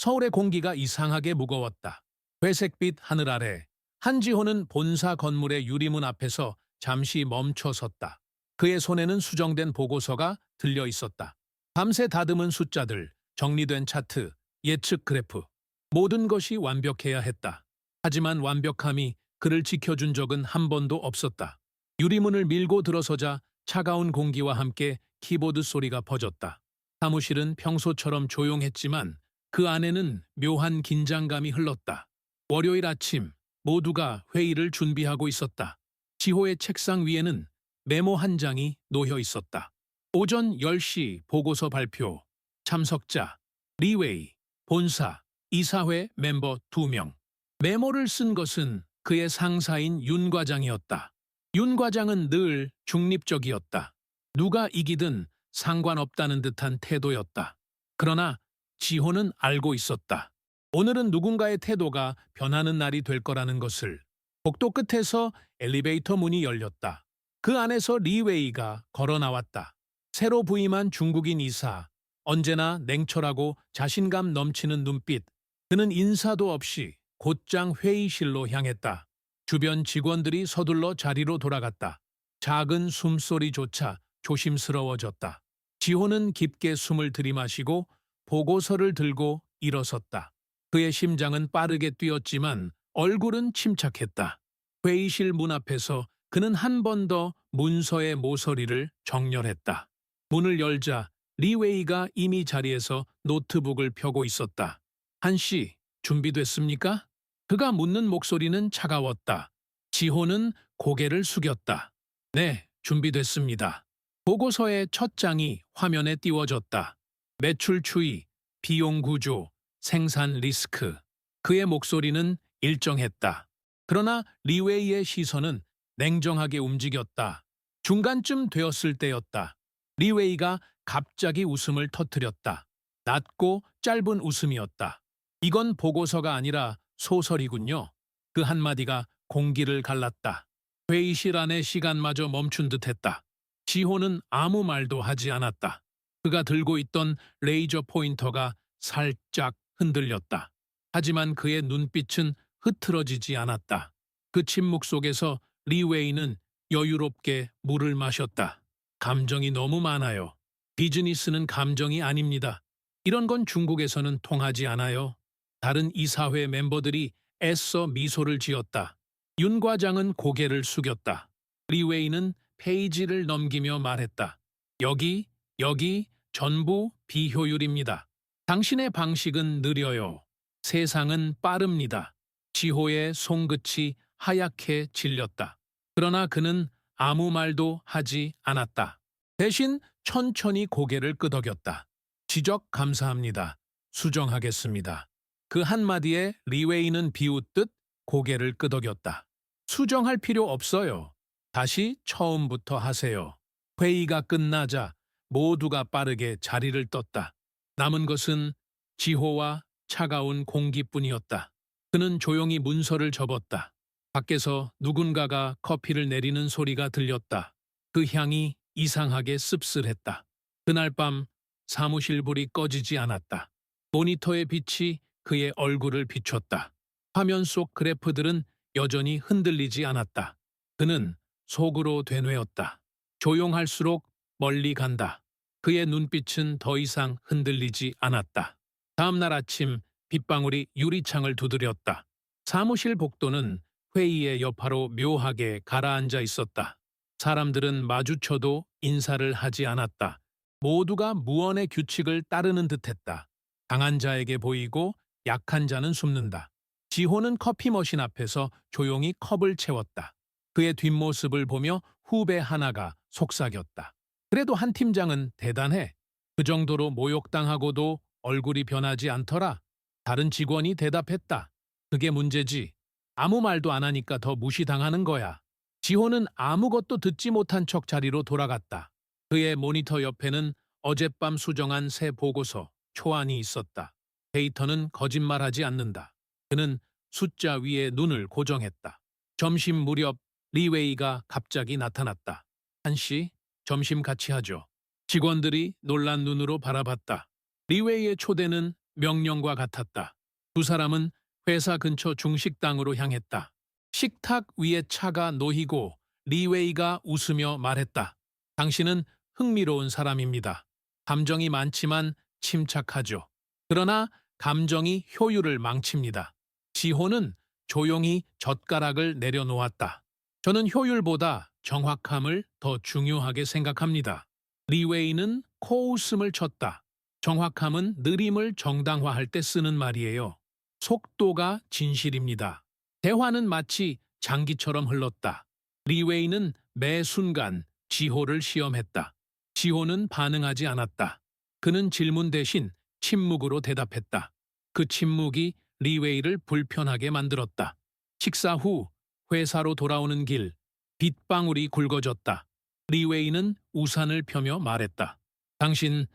서울의 공기가 이상하게 무거웠다. 회색빛 하늘 아래 한지호는 본사 건물의 유리문 앞에서 잠시 멈춰 섰다. 그의 손에는 수정된 보고서가 들려 있었다. 밤새 다듬은 숫자들, 정리된 차트, 예측 그래프. 모든 것이 완벽해야 했다. 하지만 완벽함이 그를 지켜준 적은 한 번도 없었다. 유리문을 밀고 들어서자 차가운 공기와 함께 키보드 소리가 퍼졌다. 사무실은 평소처럼 조용했지만 그 안에는 묘한 긴장감이 흘렀다. 월요일 아침 모두가 회의를 준비하고 있었다. 지호의 책상 위에는 메모 한 장이 놓여 있었다. 오전 10시 보고서 발표. 참석자 리웨이, 본사, 이사회 멤버 2명. 메모를 쓴 것은 그의 상사인 윤 과장이었다. 윤 과장은 늘 중립적이었다. 누가 이기든 상관없다는 듯한 태도였다. 그러나 지호는 알고 있었다. 오늘은 누군가의 태도가 변하는 날이 될 거라는 것을. 복도 끝에서 엘리베이터 문이 열렸다. 그 안에서 리웨이가 걸어 나왔다. 새로 부임한 중국인 이사, 언제나 냉철하고 자신감 넘치는 눈빛. 그는 인사도 없이 곧장 회의실로 향했다. 주변 직원들이 서둘러 자리로 돌아갔다. 작은 숨소리조차 조심스러워졌다. 지호는 깊게 숨을 들이마시고 보고서를 들고 일어섰다. 그의 심장은 빠르게 뛰었지만 얼굴은 침착했다. 회의실 문 앞에서 그는 한 번 더 문서의 모서리를 정렬했다. 문을 열자 리웨이가 이미 자리에서 노트북을 펴고 있었다. 한씨, 준비됐습니까? 그가 묻는 목소리는 차가웠다. 지호는 고개를 숙였다. 네, 준비됐습니다. 보고서의 첫 장이 화면에 띄워졌다. 매출 추이, 비용 구조, 생산 리스크. 그의 목소리는 일정했다. 그러나 리웨이의 시선은 냉정하게 움직였다. 중간쯤 되었을 때였다. 리웨이가 갑자기 웃음을 터뜨렸다. 낮고 짧은 웃음이었다. 이건 보고서가 아니라 소설이군요. 그 한마디가 공기를 갈랐다. 회의실 안의 시간마저 멈춘 듯했다. 지호는 아무 말도 하지 않았다. 그가 들고 있던 레이저 포인터가 살짝 흔들렸다. 하지만 그의 눈빛은 흐트러지지 않았다. 그 침묵 속에서 리웨이는 여유롭게 물을 마셨다. 감정이 너무 많아요. 비즈니스는 감정이 아닙니다. 이런 건 중국에서는 통하지 않아요. 다른 이사회 멤버들이 애써 미소를 지었다. 윤 과장은 고개를 숙였다. 리웨이는 페이지를 넘기며 말했다. 여기 전부 비효율입니다. 당신의 방식은 느려요. 세상은 빠릅니다. 지호의 손끝이 하얗게 질렸다. 그러나 그는 아무 말도 하지 않았다. 대신 천천히 고개를 끄덕였다. 지적 감사합니다. 수정하겠습니다. 그 한마디에 리웨이는 비웃듯 고개를 끄덕였다. 수정할 필요 없어요. 다시 처음부터 하세요. 회의가 끝나자 모두가 빠르게 자리를 떴다. 남은 것은 지호와 차가운 공기뿐이었다. 그는 조용히 문서를 접었다. 밖에서 누군가가 커피를 내리는 소리가 들렸다. 그 향이 이상하게 씁쓸했다. 그날 밤 사무실 불이 꺼지지 않았다. 모니터의 빛이 그의 얼굴을 비췄다. 화면 속 그래프들은 여전히 흔들리지 않았다. 그는 속으로 되뇌었다. 조용할수록 멀리 간다. 그의 눈빛은 더 이상 흔들리지 않았다. 다음 날 아침 빗방울이 유리창을 두드렸다. 사무실 복도는 회의의 여파로 묘하게 가라앉아 있었다. 사람들은 마주쳐도 인사를 하지 않았다. 모두가 무언의 규칙을 따르는 듯했다. 강한 자에게 보이고 약한 자는 숨는다. 지호는 커피 머신 앞에서 조용히 컵을 채웠다. 그의 뒷모습을 보며 후배 하나가 속삭였다. 그래도 한 팀장은 대단해. 그 정도로 모욕당하고도 얼굴이 변하지 않더라. 다른 직원이 대답했다. 그게 문제지. 아무 말도 안 하니까 더 무시당하는 거야. 지호는 아무것도 듣지 못한 척 자리로 돌아갔다. 그의 모니터 옆에는 어젯밤 수정한 새 보고서, 초안이 있었다. 데이터는 거짓말하지 않는다. 그는 숫자 위에 눈을 고정했다. 점심 무렵 리웨이가 갑자기 나타났다. 한씨, 점심 같이 하죠. 직원들이 놀란 눈으로 바라봤다. 리웨이의 초대는 명령과 같았다. 두 사람은 회사 근처 중식당으로 향했다. 식탁 위에 차가 놓이고 리웨이가 웃으며 말했다. 당신은 흥미로운 사람입니다. 감정이 많지만 침착하죠. 그러나 감정이 효율을 망칩니다. 지호는 조용히 젓가락을 내려놓았다. 저는 효율보다 정확함을 더 중요하게 생각합니다. 리웨이는 코웃음을 쳤다. 정확함은 느림을 정당화할 때 쓰는 말이에요. 속도가 진실입니다. 대화는 마치 장기처럼 흘렀다. 리웨이는 매 순간 지호를 시험했다. 지호는 반응하지 않았다. 그는 질문 대신 침묵으로 대답했다. 그 침묵이 리웨이를 불편하게 만들었다. 식사 후 회사로 돌아오는 길, 빗방울이 굵어졌다. 리웨이는 우산을 펴며 말했다. 당신,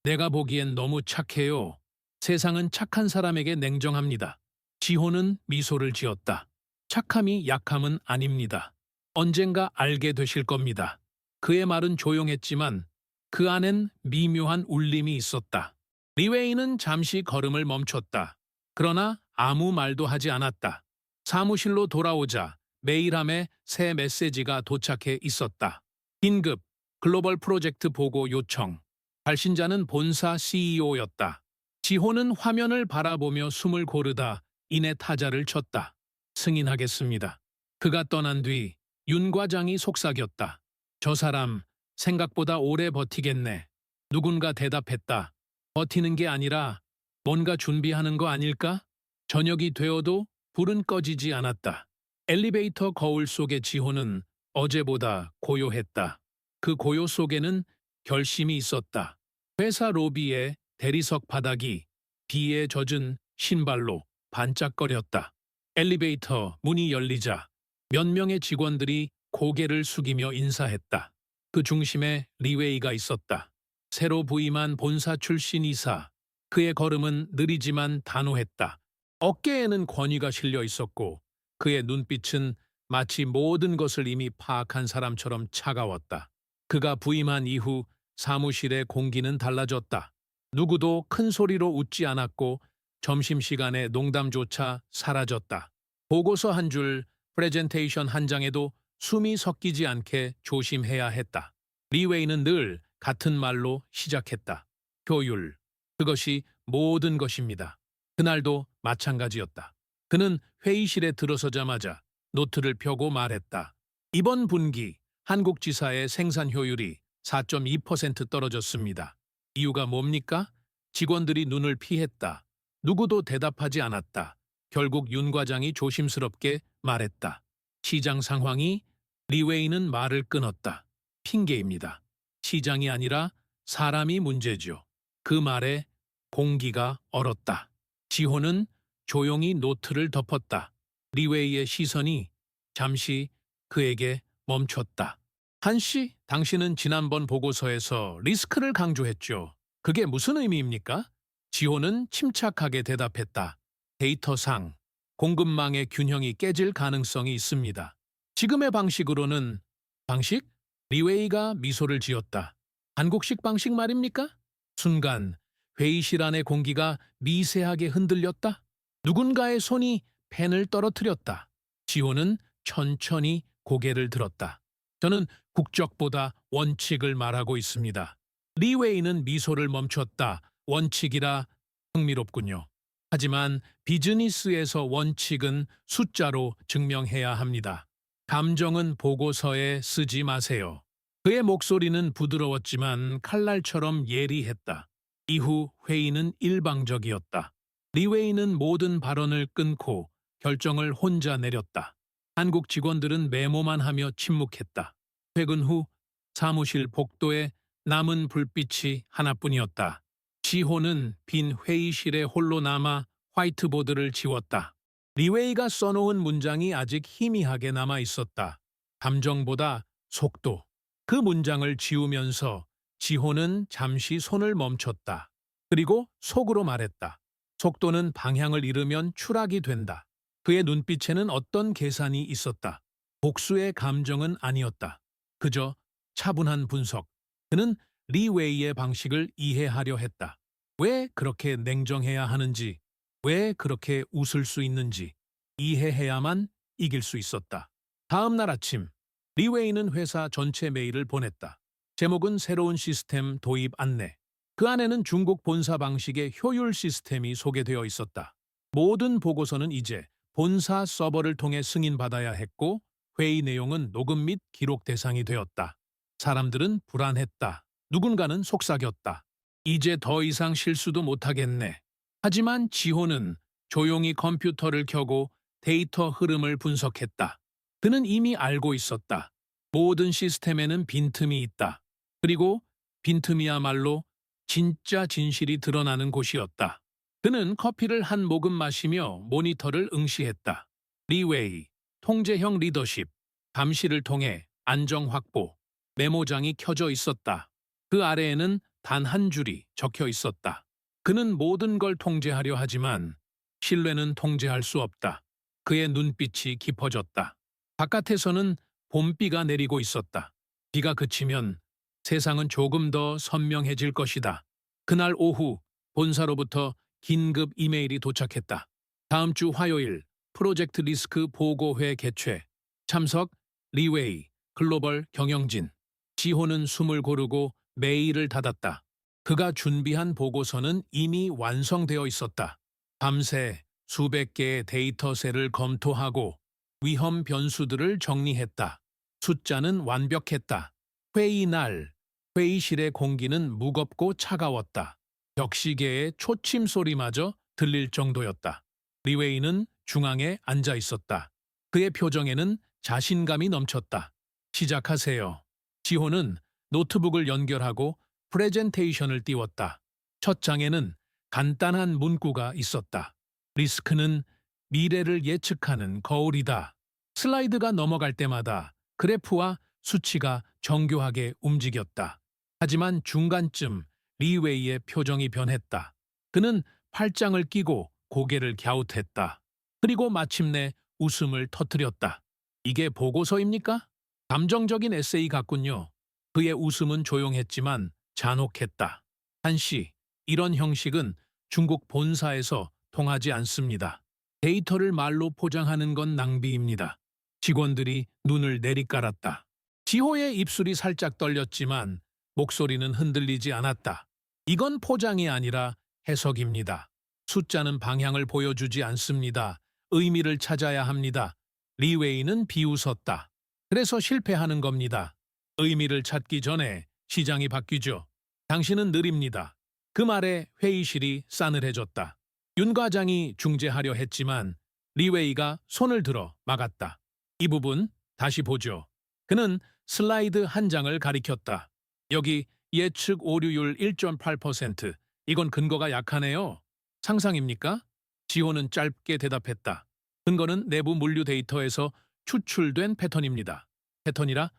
내가 보기엔 너무 착해요. 세상은 착한 사람에게 냉정합니다. 지호는 미소를 지었다. 착함이 약함은 아닙니다. 언젠가 알게 되실 겁니다. 그의 말은 조용했지만 그 안엔 미묘한 울림이 있었다. 리웨이는 잠시 걸음을 멈췄다. 그러나 아무 말도 하지 않았다. 사무실로 돌아오자 메일함에 새 메시지가 도착해 있었다. 긴급 글로벌 프로젝트 보고 요청. 발신자는 본사 CEO였다. 지호는 화면을 바라보며 숨을 고르다 이내 타자를 쳤다. 승인하겠습니다. 그가 떠난 뒤 윤 과장이 속삭였다. 저 사람 생각보다 오래 버티겠네. 누군가 대답했다. 버티는 게 아니라 뭔가 준비하는 거 아닐까? 저녁이 되어도 불은 꺼지지 않았다. 엘리베이터 거울 속의 지호는 어제보다 고요했다. 그 고요 속에는 결심이 있었다. 회사 로비의 대리석 바닥이 비에 젖은 신발로 반짝거렸다. 엘리베이터 문이 열리자 몇 명의 직원들이 고개를 숙이며 인사했다. 그 중심에 리웨이가 있었다. 새로 부임한 본사 출신 이사. 그의 걸음은 느리지만 단호했다. 어깨에는 권위가 실려 있었고 그의 눈빛은 마치 모든 것을 이미 파악한 사람처럼 차가웠다. 그가 부임한 이후 사무실의 공기는 달라졌다. 누구도 큰 소리로 웃지 않았고 점심시간에 농담조차 사라졌다. 보고서 한 줄, 프레젠테이션 한 장에도 숨이 섞이지 않게 조심해야 했다. 리웨이는 늘 같은 말로 시작했다. 효율. 그것이 모든 것입니다. 그날도 마찬가지였다. 그는 회의실에 들어서자마자 노트를 펴고 말했다. 이번 분기 한국 지사의 생산 효율이 4.2% 떨어졌습니다. 이유가 뭡니까? 직원들이 눈을 피했다. 누구도 대답하지 않았다. 결국 윤 과장이 조심스럽게 말했다. 시장 상황이. 리웨이는 말을 끊었다. 핑계입니다. 시장이 아니라 사람이 문제죠. 그 말에 공기가 얼었다. 지호는 조용히 노트를 덮었다. 리웨이의 시선이 잠시 그에게 멈췄다. 한씨, 당신은 지난번 보고서에서 리스크를 강조했죠. 그게 무슨 의미입니까? 지호는 침착하게 대답했다. 데이터상 공급망의 균형이 깨질 가능성이 있습니다. 지금의 방식으로는 방식? 리웨이가 미소를 지었다. 한국식 방식 말입니까? 순간 회의실 안의 공기가 미세하게 흔들렸다. 누군가의 손이 펜을 떨어뜨렸다. 지호는 천천히 고개를 들었다. 저는 국적보다 원칙을 말하고 있습니다. 리웨이는 미소를 멈췄다. 원칙이라 흥미롭군요. 하지만 비즈니스에서 원칙은 숫자로 증명해야 합니다. 감정은 보고서에 쓰지 마세요. 그의 목소리는 부드러웠지만 칼날처럼 예리했다. 이후 회의는 일방적이었다. 리웨이는 모든 발언을 끊고 결정을 혼자 내렸다. 한국 직원들은 메모만 하며 침묵했다. 퇴근 후 사무실 복도에 남은 불빛이 하나뿐이었다. 지호는 빈 회의실에 홀로 남아 화이트보드를 지웠다. 리웨이가 써놓은 문장이 아직 희미하게 남아 있었다. 감정보다 속도. 그 문장을 지우면서 지호는 잠시 손을 멈췄다. 그리고 속으로 말했다. 속도는 방향을 잃으면 추락이 된다. 그의 눈빛에는 어떤 계산이 있었다. 복수의 감정은 아니었다. 그저 차분한 분석. 그는 리웨이의 방식을 이해하려 했다. 왜 그렇게 냉정해야 하는지, 왜 그렇게 웃을 수 있는지 이해해야만 이길 수 있었다. 다음 날 아침, 리웨이는 회사 전체 메일을 보냈다. 제목은 새로운 시스템 도입 안내. 그 안에는 중국 본사 방식의 효율 시스템이 소개되어 있었다. 모든 보고서는 이제 본사 서버를 통해 승인받아야 했고 회의 내용은 녹음 및 기록 대상이 되었다. 사람들은 불안했다. 누군가는 속삭였다. 이제 더 이상 실수도 못하겠네. 하지만 지호는 조용히 컴퓨터를 켜고 데이터 흐름을 분석했다. 그는 이미 알고 있었다. 모든 시스템에는 빈틈이 있다. 그리고 빈틈이야말로 진짜 진실이 드러나는 곳이었다. 그는 커피를 한 모금 마시며 모니터를 응시했다. 리웨이, 통제형 리더십, 감시를 통해 안정 확보, 메모장이 켜져 있었다. 그 아래에는 단 한 줄이 적혀 있었다. 그는 모든 걸 통제하려 하지만 신뢰는 통제할 수 없다. 그의 눈빛이 깊어졌다. 바깥에서는 봄비가 내리고 있었다. 비가 그치면 세상은 조금 더 선명해질 것이다. 그날 오후 본사로부터 긴급 이메일이 도착했다. 다음 주 화요일 프로젝트 리스크 보고회 개최. 참석 리웨이, 글로벌 경영진. 지호는 숨을 고르고 메일을 닫았다. 그가 준비한 보고서는 이미 완성되어 있었다. 밤새 수백 개의 데이터셋을 검토하고 위험 변수들을 정리했다. 숫자는 완벽했다. 회의 날, 회의실의 공기는 무겁고 차가웠다. 벽시계의 초침 소리마저 들릴 정도였다. 리웨이는 중앙에 앉아 있었다. 그의 표정에는 자신감이 넘쳤다. 시작하세요. 지호는 노트북을 연결하고 프레젠테이션을 띄웠다. 첫 장에는 간단한 문구가 있었다. 리스크는 미래를 예측하는 거울이다. 슬라이드가 넘어갈 때마다 그래프와 수치가 정교하게 움직였다. 하지만 중간쯤 리웨이의 표정이 변했다. 그는 팔짱을 끼고 고개를 갸웃했다. 그리고 마침내 웃음을 터뜨렸다. 이게 보고서입니까? 감정적인 에세이 같군요. 그의 웃음은 조용했지만 잔혹했다. 한시, 이런 형식은 중국 본사에서 통하지 않습니다. 데이터를 말로 포장하는 건 낭비입니다. 직원들이 눈을 내리깔았다. 지호의 입술이 살짝 떨렸지만 목소리는 흔들리지 않았다. 이건 포장이 아니라 해석입니다. 숫자는 방향을 보여주지 않습니다. 의미를 찾아야 합니다. 리웨이는 비웃었다. 그래서 실패하는 겁니다. 의미를 찾기 전에 시장이 바뀌죠. 당신은 느립니다. 그 말에 회의실이 싸늘해졌다. 윤 과장이 중재하려 했지만 리웨이가 손을 들어 막았다. 이 부분 다시 보죠. 그는 슬라이드 한 장을 가리켰다. 여기 예측 오류율 1.8%. 이건 근거가 약하네요. 상상입니까? 지호는 짧게 대답했다. 근거는 내부 물류 데이터에서 추출된 패턴입니다. 패턴이라?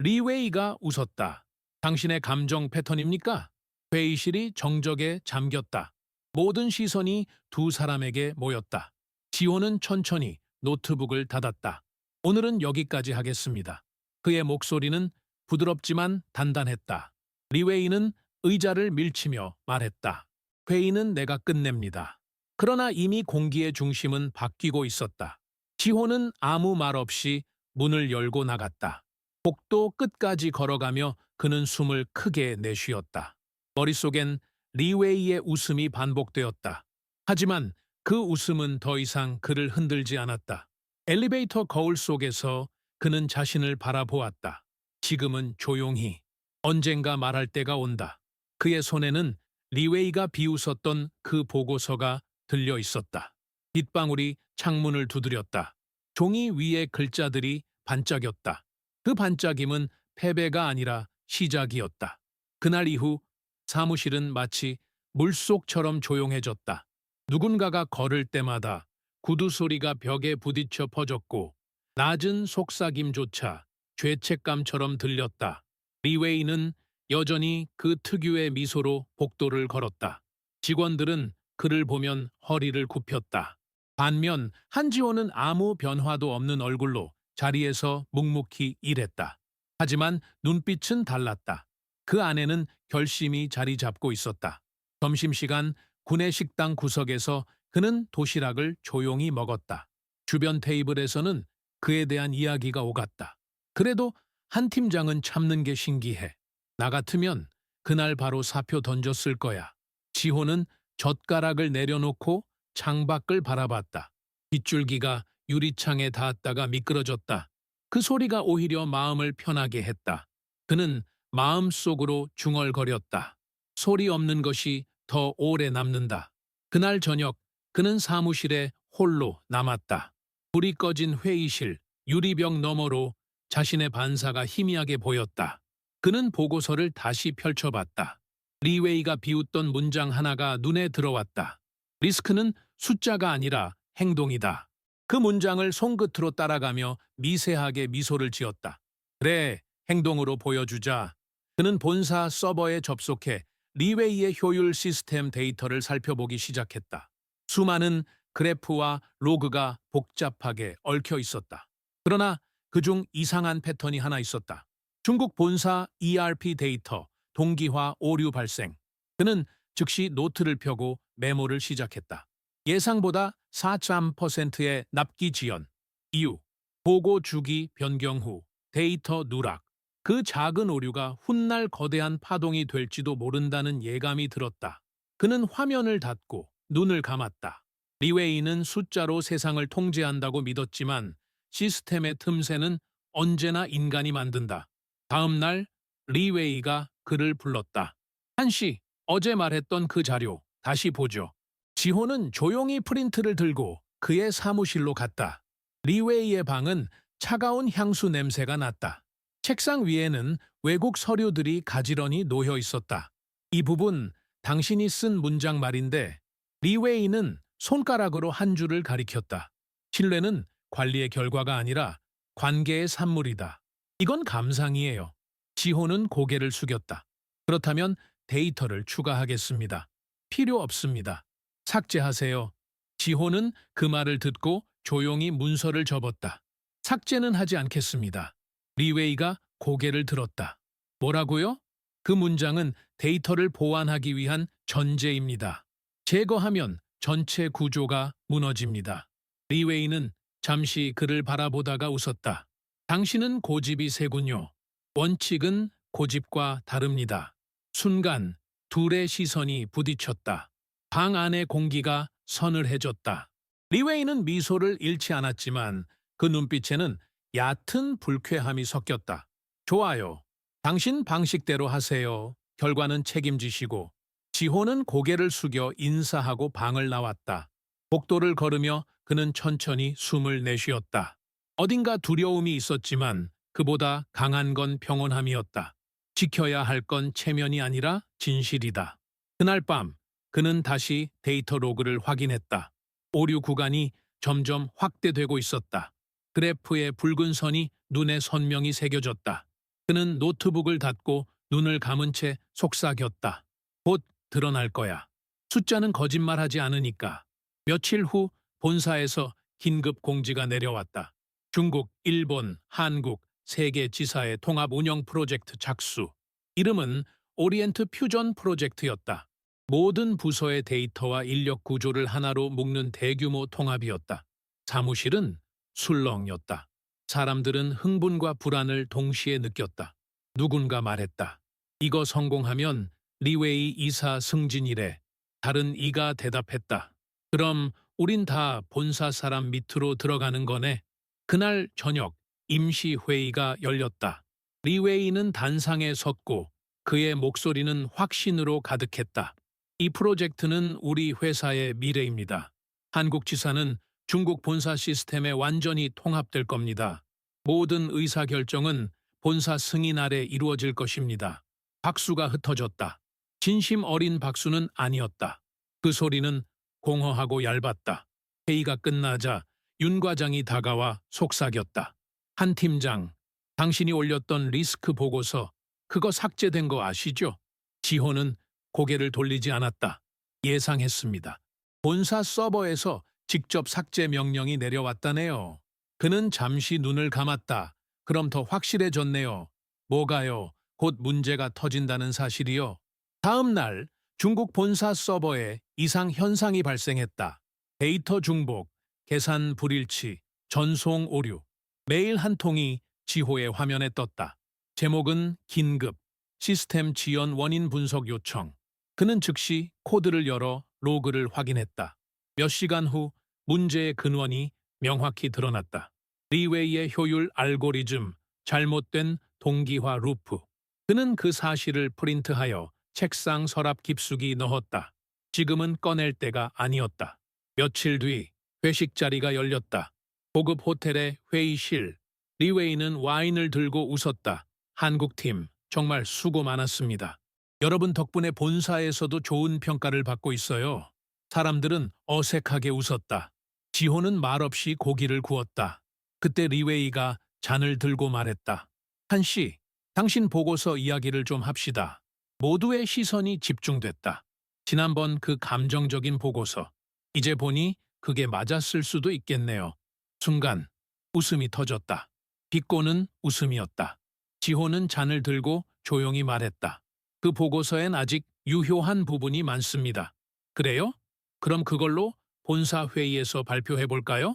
리웨이가 웃었다. 당신의 감정 패턴입니까? 회의실이 정적에 잠겼다. 모든 시선이 두 사람에게 모였다. 지호는 천천히 노트북을 닫았다. 오늘은 여기까지 하겠습니다. 그의 목소리는 부드럽지만 단단했다. 리웨이는 의자를 밀치며 말했다. 회의는 내가 끝냅니다. 그러나 이미 공기의 중심은 바뀌고 있었다. 지호는 아무 말 없이 문을 열고 나갔다. 복도 끝까지 걸어가며 그는 숨을 크게 내쉬었다. 머릿속엔 리웨이의 웃음이 반복되었다. 하지만 그 웃음은 더 이상 그를 흔들지 않았다. 엘리베이터 거울 속에서 그는 자신을 바라보았다. 지금은 조용히. 언젠가 말할 때가 온다. 그의 손에는 리웨이가 비웃었던 그 보고서가 들려 있었다. 빗방울이 창문을 두드렸다. 종이 위에 글자들이 반짝였다. 그 반짝임은 패배가 아니라 시작이었다. 그날 이후 사무실은 마치 물속처럼 조용해졌다. 누군가가 걸을 때마다 구두 소리가 벽에 부딪혀 퍼졌고 낮은 속삭임조차 죄책감처럼 들렸다. 리웨이는 여전히 그 특유의 미소로 복도를 걸었다. 직원들은 그를 보면 허리를 굽혔다. 반면 한지호는 아무 변화도 없는 얼굴로 자리에서 묵묵히 일했다. 하지만 눈빛은 달랐다. 그 안에는 결심이 자리 잡고 있었다. 점심시간 구내 식당 구석에서 그는 도시락을 조용히 먹었다. 주변 테이블에서는 그에 대한 이야기가 오갔다. 그래도 한 팀장은 참는 게 신기해. 나 같으면 그날 바로 사표 던졌을 거야. 지호는 젓가락을 내려놓고 창밖을 바라봤다. 빗줄기가 유리창에 닿았다가 미끄러졌다. 그 소리가 오히려 마음을 편하게 했다. 그는 마음속으로 중얼거렸다. 소리 없는 것이 더 오래 남는다. 그날 저녁 그는 사무실에 홀로 남았다. 불이 꺼진 회의실, 유리병 너머로 자신의 반사가 희미하게 보였다. 그는 보고서를 다시 펼쳐봤다. 리웨이가 비웃던 문장 하나가 눈에 들어왔다. 리스크는 숫자가 아니라 행동이다. 그 문장을 손끝으로 따라가며 미세하게 미소를 지었다. 그래, 행동으로 보여주자. 그는 본사 서버에 접속해 리웨이의 효율 시스템 데이터를 살펴보기 시작했다. 수많은 그래프와 로그가 복잡하게 얽혀 있었다. 그러나 그중 이상한 패턴이 하나 있었다. 중국 본사 ERP 데이터, 동기화 오류 발생. 그는 즉시 노트를 펴고 메모를 시작했다. 예상보다 4.3%의 납기 지연. 이유, 보고 주기 변경 후 데이터 누락. 그 작은 오류가 훗날 거대한 파동이 될지도 모른다는 예감이 들었다. 그는 화면을 닫고 눈을 감았다. 리웨이는 숫자로 세상을 통제한다고 믿었지만 시스템의 틈새는 언제나 인간이 만든다. 다음 날 리웨이가 그를 불렀다. 한씨, 어제 말했던 그 자료 다시 보죠. 지호는 조용히 프린트를 들고 그의 사무실로 갔다. 리웨이의 방은 차가운 향수 냄새가 났다. 책상 위에는 외국 서류들이 가지런히 놓여 있었다. 이 부분 당신이 쓴 문장 말인데 리웨이는 손가락으로 한 줄을 가리켰다. 신뢰는 관리의 결과가 아니라 관계의 산물이다. 이건 감상이에요. 지호는 고개를 숙였다. 그렇다면 데이터를 추가하겠습니다. 필요 없습니다. 삭제하세요. 지호는 그 말을 듣고 조용히 문서를 접었다. 삭제는 하지 않겠습니다. 리웨이가 고개를 들었다. 뭐라고요? 그 문장은 데이터를 보완하기 위한 전제입니다. 제거하면 전체 구조가 무너집니다. 리웨이는 잠시 그를 바라보다가 웃었다. 당신은 고집이 세군요. 원칙은 고집과 다릅니다. 순간 둘의 시선이 부딪혔다. 방 안의 공기가 서늘해졌다. 리웨이는 미소를 잃지 않았지만 그 눈빛에는 얕은 불쾌함이 섞였다. 좋아요. 당신 방식대로 하세요. 결과는 책임지시고. 지호는 고개를 숙여 인사하고 방을 나왔다. 복도를 걸으며 그는 천천히 숨을 내쉬었다. 어딘가 두려움이 있었지만 그보다 강한 건 평온함이었다. 지켜야 할 건 체면이 아니라 진실이다. 그날 밤 그는 다시 데이터 로그를 확인했다. 오류 구간이 점점 확대되고 있었다. 그래프의 붉은 선이 눈에 선명히 새겨졌다. 그는 노트북을 닫고 눈을 감은 채 속삭였다. 곧 드러날 거야. 숫자는 거짓말하지 않으니까. 며칠 후 본사에서 긴급 공지가 내려왔다. 중국, 일본, 한국, 세계 지사의 통합 운영 프로젝트 착수. 이름은 오리엔트 퓨전 프로젝트였다. 모든 부서의 데이터와 인력 구조를 하나로 묶는 대규모 통합이었다. 사무실은 술렁였다. 사람들은 흥분과 불안을 동시에 느꼈다. 누군가 말했다. 이거 성공하면 리웨이 이사 승진이래. 다른 이가 대답했다. 그럼 우린 다 본사 사람 밑으로 들어가는 거네. 그날 저녁 임시회의가 열렸다. 리웨이는 단상에 섰고 그의 목소리는 확신으로 가득했다. 이 프로젝트는 우리 회사의 미래입니다. 한국 지사는 중국 본사 시스템에 완전히 통합될 겁니다. 모든 의사결정은 본사 승인 아래 이루어질 것입니다. 박수가 흩어졌다. 진심 어린 박수는 아니었다. 그 소리는 공허하고 얇았다. 회의가 끝나자 윤 과장이 다가와 속삭였다. 한 팀장, 당신이 올렸던 리스크 보고서 그거 삭제된 거 아시죠? 지호는 고개를 돌리지 않았다. 예상했습니다. 본사 서버에서 직접 삭제 명령이 내려왔다네요. 그는 잠시 눈을 감았다. 그럼 더 확실해졌네요. 뭐가요? 곧 문제가 터진다는 사실이요. 다음 날 중국 본사 서버에 이상 현상이 발생했다. 데이터 중복, 계산 불일치, 전송 오류. 메일 한 통이 지호의 화면에 떴다. 제목은 긴급, 시스템 지연 원인 분석 요청. 그는 즉시 코드를 열어 로그를 확인했다. 몇 시간 후 문제의 근원이 명확히 드러났다. 리웨이의 효율 알고리즘, 잘못된 동기화 루프. 그는 그 사실을 프린트하여 책상 서랍 깊숙이 넣었다. 지금은 꺼낼 때가 아니었다. 며칠 뒤 회식 자리가 열렸다. 고급 호텔의 회의실. 리웨이는 와인을 들고 웃었다. 한국팀 정말 수고 많았습니다. 여러분 덕분에 본사에서도 좋은 평가를 받고 있어요. 사람들은 어색하게 웃었다. 지호는 말없이 고기를 구웠다. 그때 리웨이가 잔을 들고 말했다. 한씨, 당신 보고서 이야기를 좀 합시다. 모두의 시선이 집중됐다. 지난번 그 감정적인 보고서. 이제 보니 그게 맞았을 수도 있겠네요. 순간 웃음이 터졌다. 비꼬는 웃음이었다. 지호는 잔을 들고 조용히 말했다. 그 보고서엔 아직 유효한 부분이 많습니다. 그래요? 그럼 그걸로 본사 회의에서 발표해 볼까요?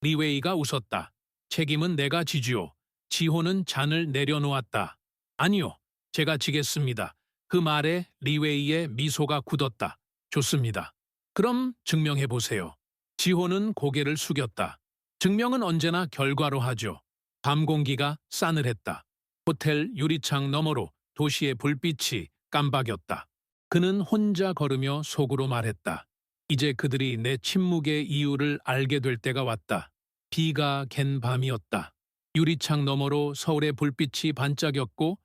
리웨이가 웃었다. 책임은 내가 지지요. 지호는 잔을 내려놓았다. 아니요, 제가 지겠습니다. 그 말에 리웨이의 미소가 굳었다. 좋습니다. 그럼 증명해 보세요. 지호는 고개를 숙였다. 증명은 언제나 결과로 하죠. 밤 공기가 싸늘했다. 호텔 유리창 너머로 도시의 불빛이 깜박였다. 그는 혼자 걸으며 속으로 말했다. 이제 그들이 내 침묵의 이유를 알게 될 때가 왔다. 비가 갠 밤이었다. 유리창 너머로 서울의 불빛이 반짝였고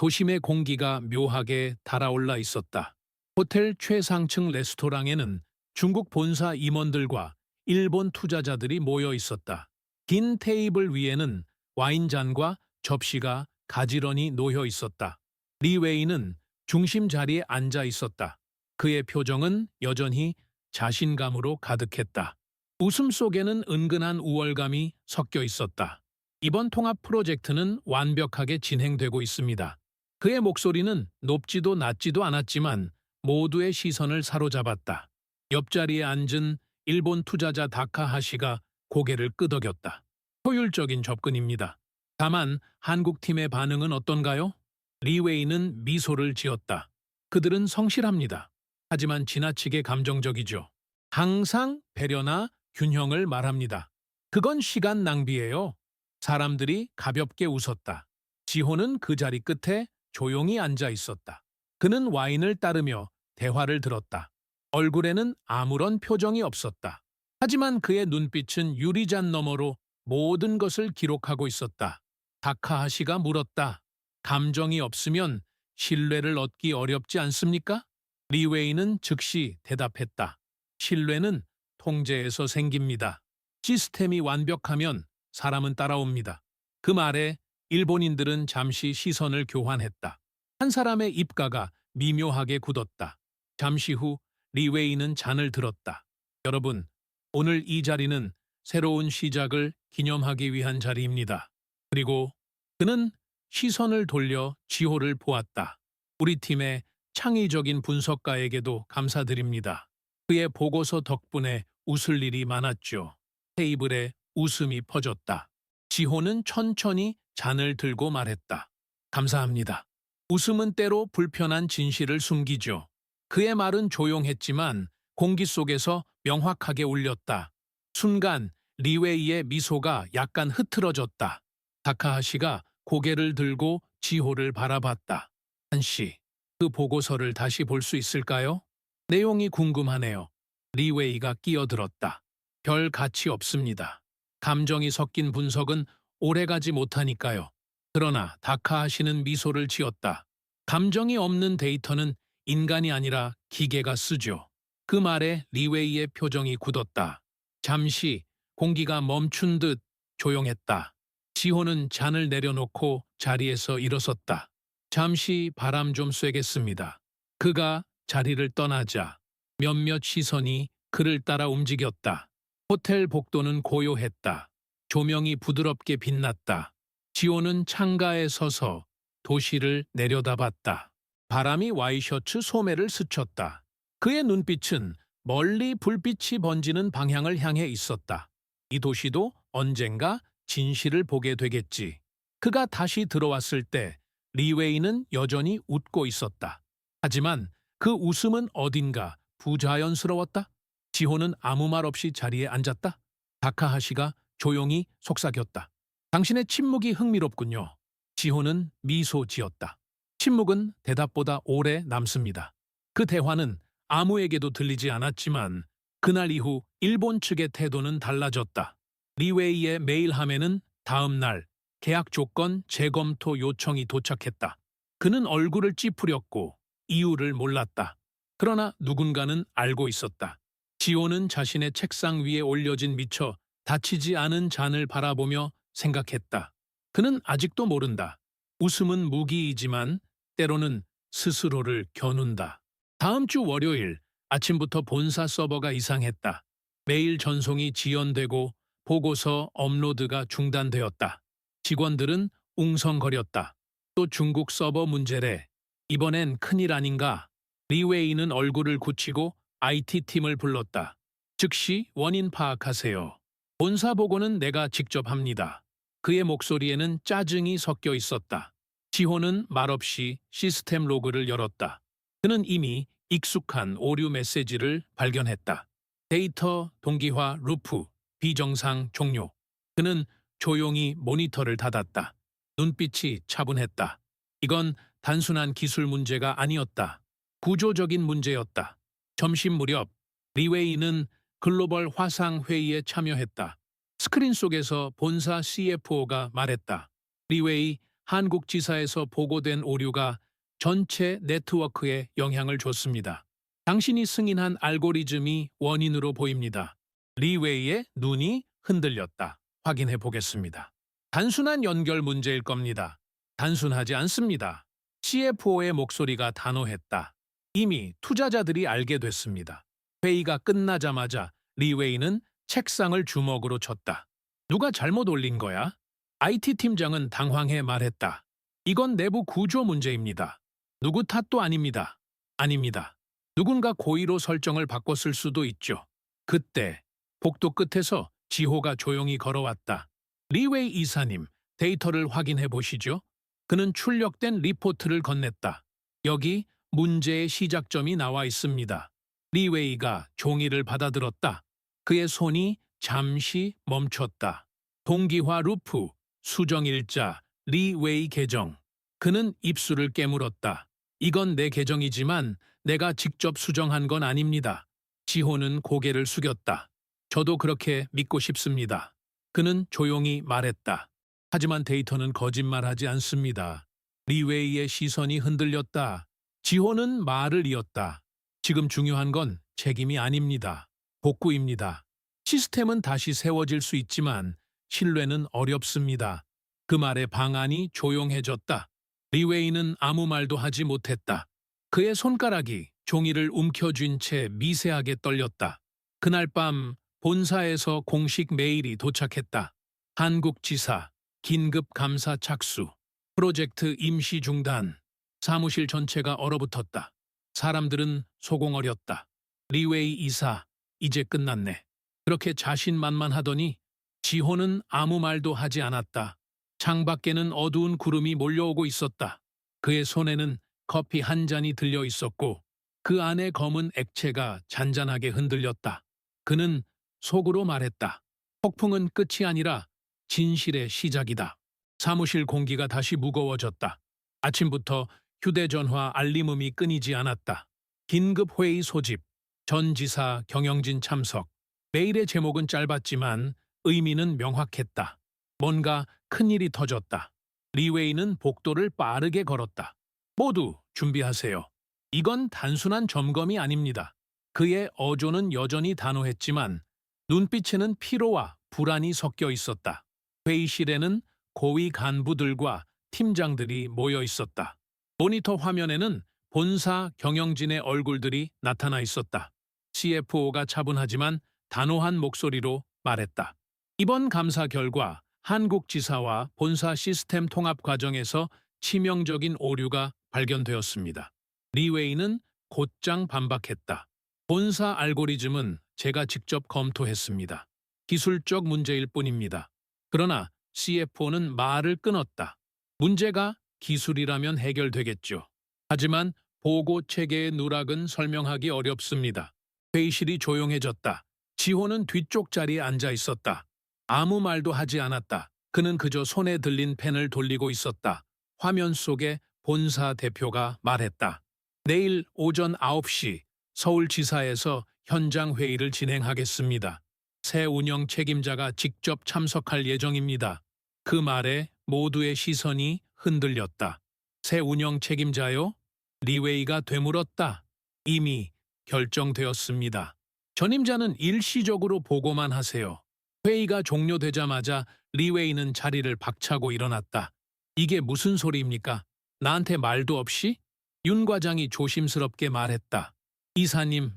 도심의 공기가 묘하게 달아올라 있었다. 호텔 최상층 레스토랑에는 중국 본사 임원들과 일본 투자자들이 모여 있었다. 긴 테이블 위에는 와인잔과 접시가 가지런히 놓여 있었다. 리웨이는 중심 자리에 앉아 있었다. 그의 표정은 여전히 자신감으로 가득했다. 웃음 속에는 은근한 우월감이 섞여 있었다. 이번 통합 프로젝트는 완벽하게 진행되고 있습니다. 그의 목소리는 높지도 낮지도 않았지만 모두의 시선을 사로잡았다. 옆자리에 앉은 일본 투자자 다카하시가 고개를 끄덕였다. 효율적인 접근입니다. 다만 한국팀의 반응은 어떤가요? 리웨이는 미소를 지었다. 그들은 성실합니다. 하지만 지나치게 감정적이죠. 항상 배려나 균형을 말합니다. 그건 시간 낭비예요. 사람들이 가볍게 웃었다. 지호는 그 자리 끝에 조용히 앉아 있었다. 그는 와인을 따르며 대화를 들었다. 얼굴에는 아무런 표정이 없었다. 하지만 그의 눈빛은 유리잔 너머로 모든 것을 기록하고 있었다. 다카하시가 물었다. 감정이 없으면 신뢰를 얻기 어렵지 않습니까? 리웨이는 즉시 대답했다. 신뢰는 통제에서 생깁니다. 시스템이 완벽하면 사람은 따라옵니다. 그 말에 일본인들은 잠시 시선을 교환했다. 한 사람의 입가가 미묘하게 굳었다. 잠시 후 리웨이는 잔을 들었다. 여러분, 오늘 이 자리는 새로운 시작을 기념하기 위한 자리입니다. 그리고 그는 시선을 돌려 지호를 보았다. 우리 팀의 창의적인 분석가에게도 감사드립니다. 그의 보고서 덕분에 웃을 일이 많았죠. 테이블에 웃음이 퍼졌다. 지호는 천천히 잔을 들고 말했다. 감사합니다. 웃음은 때로 불편한 진실을 숨기죠. 그의 말은 조용했지만 공기 속에서 명확하게 울렸다. 순간 리웨이의 미소가 약간 흐트러졌다. 다카하시가 고개를 들고 지호를 바라봤다. 한씨, 그 보고서를 다시 볼 수 있을까요? 내용이 궁금하네요. 리웨이가 끼어들었다. 별 가치 없습니다. 감정이 섞인 분석은 오래가지 못하니까요. 그러나 다카하시는 미소를 지었다. 감정이 없는 데이터는 인간이 아니라 기계가 쓰죠. 그 말에 리웨이의 표정이 굳었다. 잠시 공기가 멈춘 듯 조용했다. 지호는 잔을 내려놓고 자리에서 일어섰다. 잠시 바람 좀 쐬겠습니다. 그가 자리를 떠나자 몇몇 시선이 그를 따라 움직였다. 호텔 복도는 고요했다. 조명이 부드럽게 빛났다. 지호는 창가에 서서 도시를 내려다봤다. 바람이 와이셔츠 소매를 스쳤다. 그의 눈빛은 멀리 불빛이 번지는 방향을 향해 있었다. 이 도시도 언젠가 진실을 보게 되겠지. 그가 다시 들어왔을 때 리웨이는 여전히 웃고 있었다. 하지만 그 웃음은 어딘가 부자연스러웠다. 지호는 아무 말 없이 자리에 앉았다. 다카하시가 조용히 속삭였다. 당신의 침묵이 흥미롭군요. 지호는 미소 지었다. 침묵은 대답보다 오래 남습니다. 그 대화는 아무에게도 들리지 않았지만 그날 이후 일본 측의 태도는 달라졌다. 리웨이의 메일함에는 다음 날 계약 조건 재검토 요청이 도착했다. 그는 얼굴을 찌푸렸고 이유를 몰랐다. 그러나 누군가는 알고 있었다. 지호는 자신의 책상 위에 올려진 미처 닫히지 않은 잔을 바라보며 생각했다. 그는 아직도 모른다. 웃음은 무기이지만 때로는 스스로를 겨눈다. 다음 주 월요일 아침부터 본사 서버가 이상했다. 메일 전송이 지연되고 보고서 업로드가 중단되었다. 직원들은 웅성거렸다. 또 중국 서버 문제래. 이번엔 큰일 아닌가? 리웨이는 얼굴을 굳히고 IT팀을 불렀다. 즉시 원인 파악하세요. 본사 보고는 내가 직접 합니다. 그의 목소리에는 짜증이 섞여 있었다. 지호는 말없이 시스템 로그를 열었다. 그는 이미 익숙한 오류 메시지를 발견했다. 데이터 동기화 루프, 비정상 종료. 그는 조용히 모니터를 닫았다. 눈빛이 차분했다. 이건 단순한 기술 문제가 아니었다. 구조적인 문제였다. 점심 무렵 리웨이는 글로벌 화상 회의에 참여했다. 스크린 속에서 본사 CFO가 말했다. 리웨이 한국 지사에서 보고된 오류가 전체 네트워크에 영향을 줬습니다. 당신이 승인한 알고리즘이 원인으로 보입니다. 리웨이의 눈이 흔들렸다. 확인해 보겠습니다. 단순한 연결 문제일 겁니다. 단순하지 않습니다. CFO의 목소리가 단호했다. 이미 투자자들이 알게 됐습니다. 회의가 끝나자마자 리웨이는 책상을 주먹으로 쳤다. 누가 잘못 올린 거야? IT 팀장은 당황해 말했다. 이건 내부 구조 문제입니다. 누구 탓도 아닙니다. 아닙니다. 누군가 고의로 설정을 바꿨을 수도 있죠. 그때 복도 끝에서 지호가 조용히 걸어왔다. 리웨이 이사님, 데이터를 확인해 보시죠. 그는 출력된 리포트를 건넸다. 여기 문제의 시작점이 나와 있습니다. 리웨이가 종이를 받아들었다. 그의 손이 잠시 멈췄다. 동기화 루프, 수정일자, 리웨이 계정. 그는 입술을 깨물었다. 이건 내 계정이지만 내가 직접 수정한 건 아닙니다. 지호는 고개를 숙였다. 저도 그렇게 믿고 싶습니다. 그는 조용히 말했다. 하지만 데이터는 거짓말하지 않습니다. 리웨이의 시선이 흔들렸다. 지호는 말을 이었다. 지금 중요한 건 책임이 아닙니다. 복구입니다. 시스템은 다시 세워질 수 있지만 신뢰는 어렵습니다. 그 말에 방안이 조용해졌다. 리웨이는 아무 말도 하지 못했다. 그의 손가락이 종이를 움켜쥔 채 미세하게 떨렸다. 그날 밤 본사에서 공식 메일이 도착했다. 한국 지사, 긴급 감사 착수, 프로젝트 임시 중단, 사무실 전체가 얼어붙었다. 사람들은 소공어렸다. 리웨이 이사, 이제 끝났네. 그렇게 자신만만하더니 지호는 아무 말도 하지 않았다. 창밖에는 어두운 구름이 몰려오고 있었다. 그의 손에는 커피 한 잔이 들려 있었고 그 안에 검은 액체가 잔잔하게 흔들렸다. 그는 속으로 말했다. 폭풍은 끝이 아니라 진실의 시작이다. 사무실 공기가 다시 무거워졌다. 아침부터 휴대전화 알림음이 끊이지 않았다. 긴급 회의 소집, 전 지사 경영진 참석. 메일의 제목은 짧았지만 의미는 명확했다. 뭔가 큰일이 터졌다. 리웨이는 복도를 빠르게 걸었다. 모두 준비하세요. 이건 단순한 점검이 아닙니다. 그의 어조는 여전히 단호했지만 눈빛에는 피로와 불안이 섞여 있었다. 회의실에는 고위 간부들과 팀장들이 모여 있었다. 모니터 화면에는 본사 경영진의 얼굴들이 나타나 있었다. CFO가 차분하지만 단호한 목소리로 말했다. 이번 감사 결과 한국 지사와 본사 시스템 통합 과정에서 치명적인 오류가 발견되었습니다. 리웨이는 곧장 반박했다. 본사 알고리즘은 제가 직접 검토했습니다. 기술적 문제일 뿐입니다. 그러나 CFO는 말을 끊었다. 문제가 기술이라면 해결되겠죠. 하지만 보고 체계의 누락은 설명하기 어렵습니다. 회의실이 조용해졌다. 지호는 뒤쪽 자리에 앉아 있었다. 아무 말도 하지 않았다. 그는 그저 손에 들린 펜을 돌리고 있었다. 화면 속에 본사 대표가 말했다. 내일 오전 9시 서울지사에서 현장 회의를 진행하겠습니다. 새 운영 책임자가 직접 참석할 예정입니다. 그 말에 모두의 시선이 흔들렸다. 새 운영 책임자요? 리웨이가 되물었다. 이미 결정되었습니다. 전임자는 일시적으로 보고만 하세요. 회의가 종료되자마자 리웨이는 자리를 박차고 일어났다. 이게 무슨 소리입니까? 나한테 말도 없이? 윤 과장이 조심스럽게 말했다. 이사님,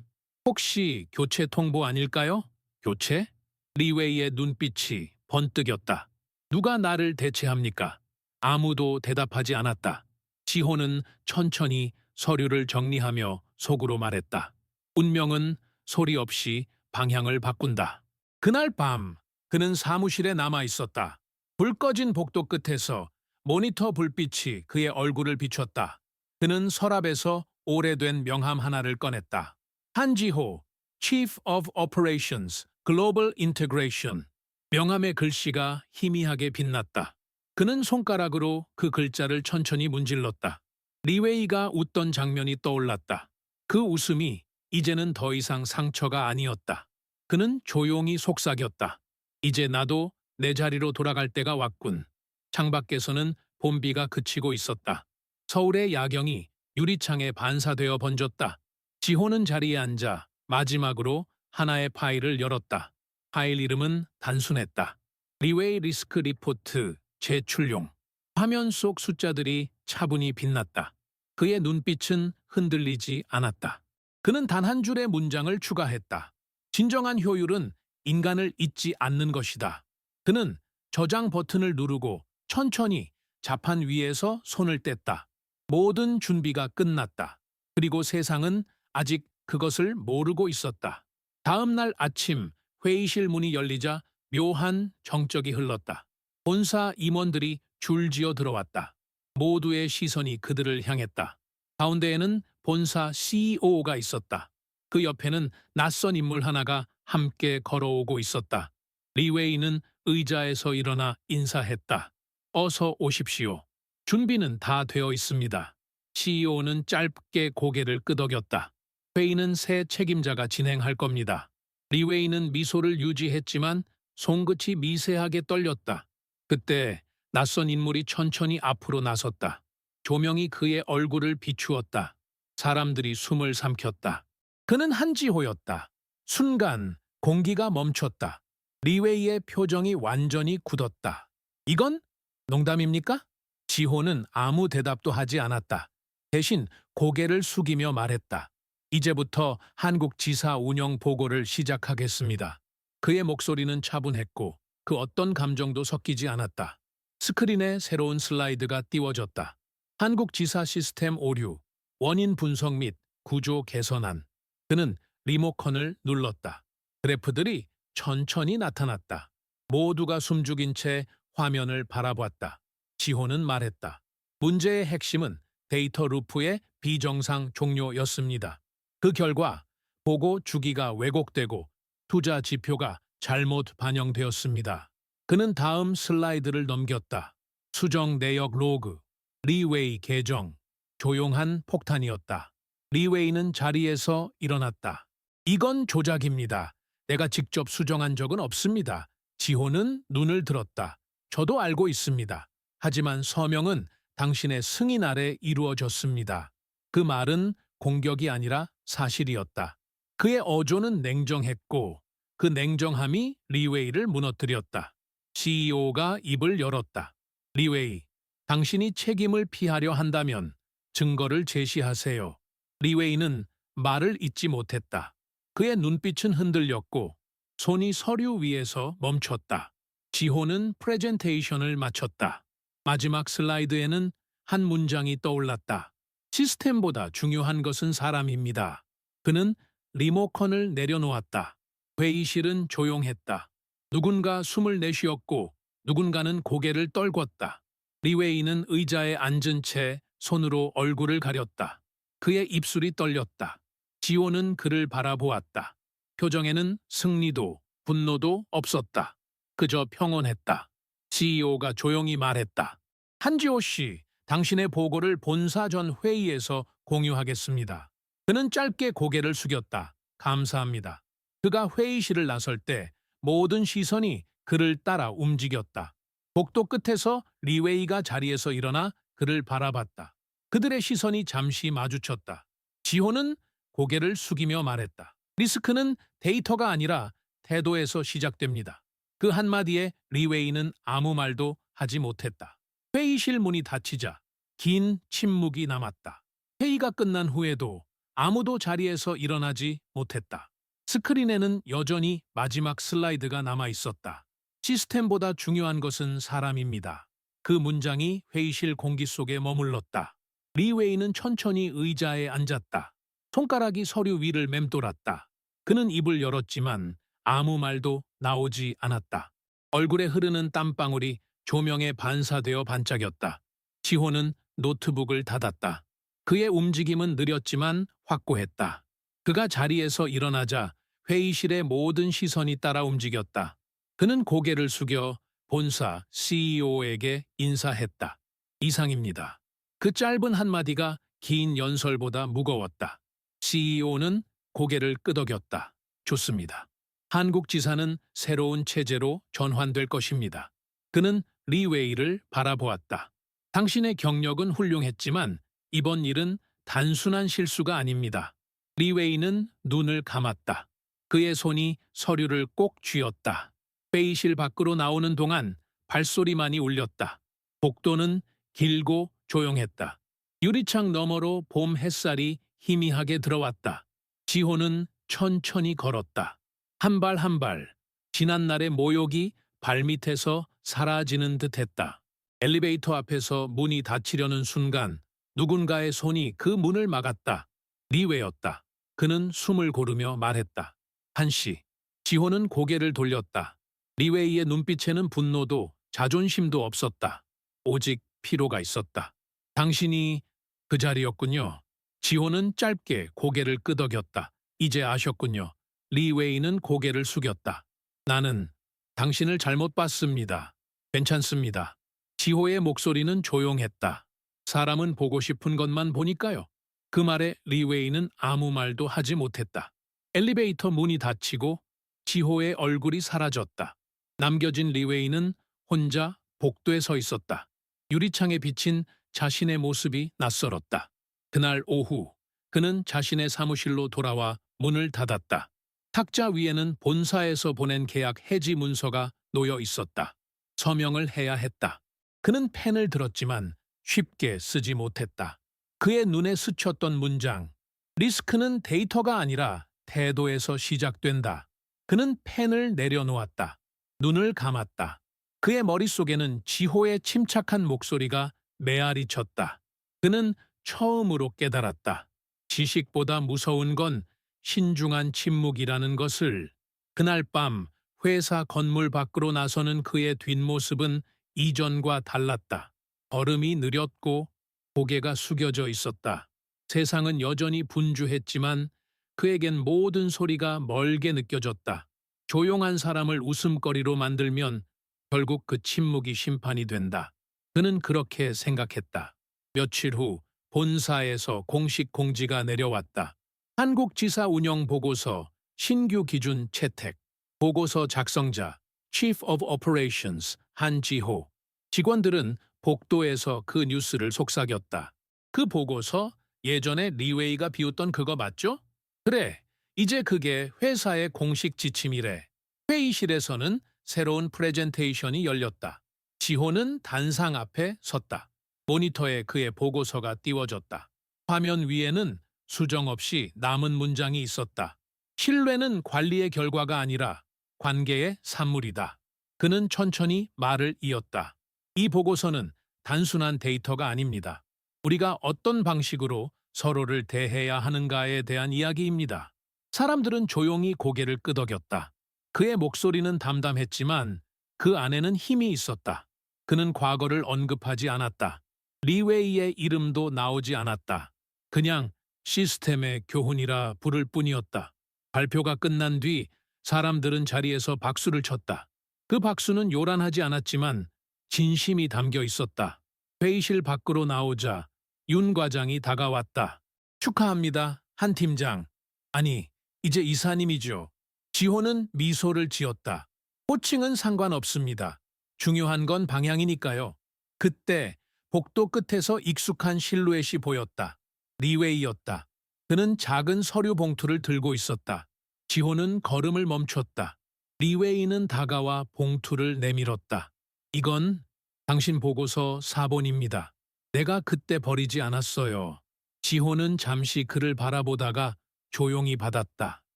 혹시 교체 통보 아닐까요? 교체? 리웨이의 눈빛이 번뜩였다. 누가 나를 대체합니까? 아무도 대답하지 않았다. 지호는 천천히 서류를 정리하며 속으로 말했다. 운명은 소리 없이 방향을 바꾼다. 그날 밤 그는 사무실에 남아 있었다. 불 꺼진 복도 끝에서 모니터 불빛이 그의 얼굴을 비췄다. 그는 서랍에서 오래된 명함 하나를 꺼냈다. 한지호, Chief of Operations, Global Integration. 명함의 글씨가 희미하게 빛났다. 그는 손가락으로 그 글자를 천천히 문질렀다. 리웨이가 웃던 장면이 떠올랐다. 그 웃음이 이제는 더 이상 상처가 아니었다. 그는 조용히 속삭였다. 이제 나도 내 자리로 돌아갈 때가 왔군. 창밖에서는 봄비가 그치고 있었다. 서울의 야경이 유리창에 반사되어 번졌다. 지호는 자리에 앉아 마지막으로 하나의 파일을 열었다. 파일 이름은 단순했다. 리웨이 리스크 리포트 제출용. 화면 속 숫자들이 차분히 빛났다. 그의 눈빛은 흔들리지 않았다. 그는 단 한 줄의 문장을 추가했다. 진정한 효율은 인간을 잊지 않는 것이다. 그는 저장 버튼을 누르고 천천히 자판 위에서 손을 뗐다. 모든 준비가 끝났다. 그리고 세상은 아직 그것을 모르고 있었다. 다음 날 아침 회의실 문이 열리자 묘한 정적이 흘렀다. 본사 임원들이 줄지어 들어왔다. 모두의 시선이 그들을 향했다. 가운데에는 본사 CEO가 있었다. 그 옆에는 낯선 인물 하나가 함께 걸어오고 있었다. 리웨이는 의자에서 일어나 인사했다. 어서 오십시오. 준비는 다 되어 있습니다. CEO는 짧게 고개를 끄덕였다. 회의는 새 책임자가 진행할 겁니다. 리웨이는 미소를 유지했지만 손끝이 미세하게 떨렸다. 그때 낯선 인물이 천천히 앞으로 나섰다. 조명이 그의 얼굴을 비추었다. 사람들이 숨을 삼켰다. 그는 한지호였다. 순간 공기가 멈췄다. 리웨이의 표정이 완전히 굳었다. 이건 농담입니까? 지호는 아무 대답도 하지 않았다. 대신 고개를 숙이며 말했다. 이제부터 한국 지사 운영 보고를 시작하겠습니다. 그의 목소리는 차분했고 그 어떤 감정도 섞이지 않았다. 스크린에 새로운 슬라이드가 띄워졌다. 한국 지사 시스템 오류, 원인 분석 및 구조 개선안. 그는 리모컨을 눌렀다. 그래프들이 천천히 나타났다. 모두가 숨죽인 채 화면을 바라보았다. 지호는 말했다. 문제의 핵심은 데이터 루프의 비정상 종료였습니다. 그 결과 보고 주기가 왜곡되고 투자 지표가 잘못 반영되었습니다. 그는 다음 슬라이드를 넘겼다. 수정 내역 로그, 리웨이 계정, 조용한 폭탄이었다. 리웨이는 자리에서 일어났다. 이건 조작입니다. 내가 직접 수정한 적은 없습니다. 지호는 눈을 들었다. 저도 알고 있습니다. 하지만 서명은 당신의 승인 아래 이루어졌습니다. 그 말은 공격이 아니라 사실이었다. 그의 어조는 냉정했고 그 냉정함이 리웨이를 무너뜨렸다. CEO가 입을 열었다. 리웨이, 당신이 책임을 피하려 한다면 증거를 제시하세요. 리웨이는 말을 잇지 못했다. 그의 눈빛은 흔들렸고 손이 서류 위에서 멈췄다. 지호는 프레젠테이션을 마쳤다. 마지막 슬라이드에는 한 문장이 떠올랐다. 시스템보다 중요한 것은 사람입니다. 그는 리모컨을 내려놓았다. 회의실은 조용했다. 누군가 숨을 내쉬었고 누군가는 고개를 떨궜다. 리웨이는 의자에 앉은 채 손으로 얼굴을 가렸다. 그의 입술이 떨렸다. 지호는 그를 바라보았다. 표정에는 승리도 분노도 없었다. 그저 평온했다. CEO가 조용히 말했다. 한지호 씨, 당신의 보고를 본사 전 회의에서 공유하겠습니다. 그는 짧게 고개를 숙였다. 감사합니다. 그가 회의실을 나설 때 모든 시선이 그를 따라 움직였다. 복도 끝에서 리웨이가 자리에서 일어나 그를 바라봤다. 그들의 시선이 잠시 마주쳤다. 지호는 고개를 숙이며 말했다. 리스크는 데이터가 아니라 태도에서 시작됩니다. 그 한마디에 리웨이는 아무 말도 하지 못했다. 회의실 문이 닫히자 긴 침묵이 남았다. 회의가 끝난 후에도 아무도 자리에서 일어나지 못했다. 스크린에는 여전히 마지막 슬라이드가 남아 있었다. 시스템보다 중요한 것은 사람입니다. 그 문장이 회의실 공기 속에 머물렀다. 리웨이는 천천히 의자에 앉았다. 손가락이 서류 위를 맴돌았다. 그는 입을 열었지만 아무 말도 나오지 않았다. 얼굴에 흐르는 땀방울이 조명에 반사되어 반짝였다. 지호는 노트북을 닫았다. 그의 움직임은 느렸지만 확고했다. 그가 자리에서 일어나자 회의실의 모든 시선이 따라 움직였다. 그는 고개를 숙여 본사 CEO에게 인사했다. 이상입니다. 그 짧은 한마디가 긴 연설보다 무거웠다. CEO는 고개를 끄덕였다. 좋습니다. 한국 지사는 새로운 체제로 전환될 것입니다. 그는 리웨이를 바라보았다. 당신의 경력은 훌륭했지만 이번 일은 단순한 실수가 아닙니다. 리웨이는 눈을 감았다. 그의 손이 서류를 꼭 쥐었다. 회의실 밖으로 나오는 동안 발소리만이 울렸다. 복도는 길고 조용했다. 유리창 너머로 봄 햇살이 희미하게 들어왔다. 지호는 천천히 걸었다. 한 발 한 발, 지난날의 모욕이 발밑에서 사라지는 듯했다. 엘리베이터 앞에서 문이 닫히려는 순간 누군가의 손이 그 문을 막았다. 리웨였다. 그는 숨을 고르며 말했다. 한씨. 지호는 고개를 돌렸다. 리웨이의 눈빛에는 분노도 자존심도 없었다. 오직 피로가 있었다. 당신이 그 자리였군요. 지호는 짧게 고개를 끄덕였다. 이제 아셨군요. 리웨이는 고개를 숙였다. 나는 당신을 잘못 봤습니다. 괜찮습니다. 지호의 목소리는 조용했다. 사람은 보고 싶은 것만 보니까요. 그 말에 리웨이는 아무 말도 하지 못했다. 엘리베이터 문이 닫히고 지호의 얼굴이 사라졌다. 남겨진 리웨이는 혼자 복도에 서 있었다. 유리창에 비친 자신의 모습이 낯설었다. 그날 오후 그는 자신의 사무실로 돌아와 문을 닫았다. 탁자 위에는 본사에서 보낸 계약 해지 문서가 놓여 있었다. 서명을 해야 했다. 그는 펜을 들었지만 쉽게 쓰지 못했다. 그의 눈에 스쳤던 문장. 리스크는 데이터가 아니라 태도에서 시작된다. 그는 펜을 내려놓았다. 눈을 감았다. 그의 머릿속에는 지호의 침착한 목소리가 메아리 쳤다. 그는 처음으로 깨달았다. 지식보다 무서운 건 신중한 침묵이라는 것을. 그날 밤 회사 건물 밖으로 나서는 그의 뒷모습은 이전과 달랐다. 걸음이 느렸고 고개가 숙여져 있었다. 세상은 여전히 분주했지만 그에겐 모든 소리가 멀게 느껴졌다. 조용한 사람을 웃음거리로 만들면 결국 그 침묵이 심판이 된다. 그는 그렇게 생각했다. 며칠 후 본사에서 공식 공지가 내려왔다. 한국지사 운영 보고서 신규 기준 채택. 보고서 작성자 Chief of Operations 한지호. 직원들은 복도에서 그 뉴스를 속삭였다. 그 보고서 예전에 리웨이가 비웃던 그거 맞죠? 그래, 이제 그게 회사의 공식 지침이래. 회의실에서는 새로운 프레젠테이션이 열렸다. 지호는 단상 앞에 섰다. 모니터에 그의 보고서가 띄워졌다. 화면 위에는 수정 없이 남은 문장이 있었다. 신뢰는 관리의 결과가 아니라 관계의 산물이다. 그는 천천히 말을 이었다. 이 보고서는 단순한 데이터가 아닙니다. 우리가 어떤 방식으로 서로를 대해야 하는가에 대한 이야기입니다. 사람들은 조용히 고개를 끄덕였다. 그의 목소리는 담담했지만 그 안에는 힘이 있었다. 그는 과거를 언급하지 않았다. 리웨이의 이름도 나오지 않았다. 그냥 시스템의 교훈이라 부를 뿐이었다. 발표가 끝난 뒤 사람들은 자리에서 박수를 쳤다. 그 박수는 요란하지 않았지만 진심이 담겨 있었다. 회의실 밖으로 나오자 윤 과장이 다가왔다. 축하합니다, 한 팀장. 아니, 이제 이사님이죠. 지호는 미소를 지었다. 호칭은 상관없습니다. 중요한 건 방향이니까요. 그때 복도 끝에서 익숙한 실루엣이 보였다. 리웨이였다. 그는 작은 서류 봉투를 들고 있었다. 지호는 걸음을 멈췄다. 리웨이는 다가와 봉투를 내밀었다. 이건 당신 보고서 4번입니다. 내가 그때 버리지 않았어요. 지호는 잠시 그를 바라보다가 조용히 받았다.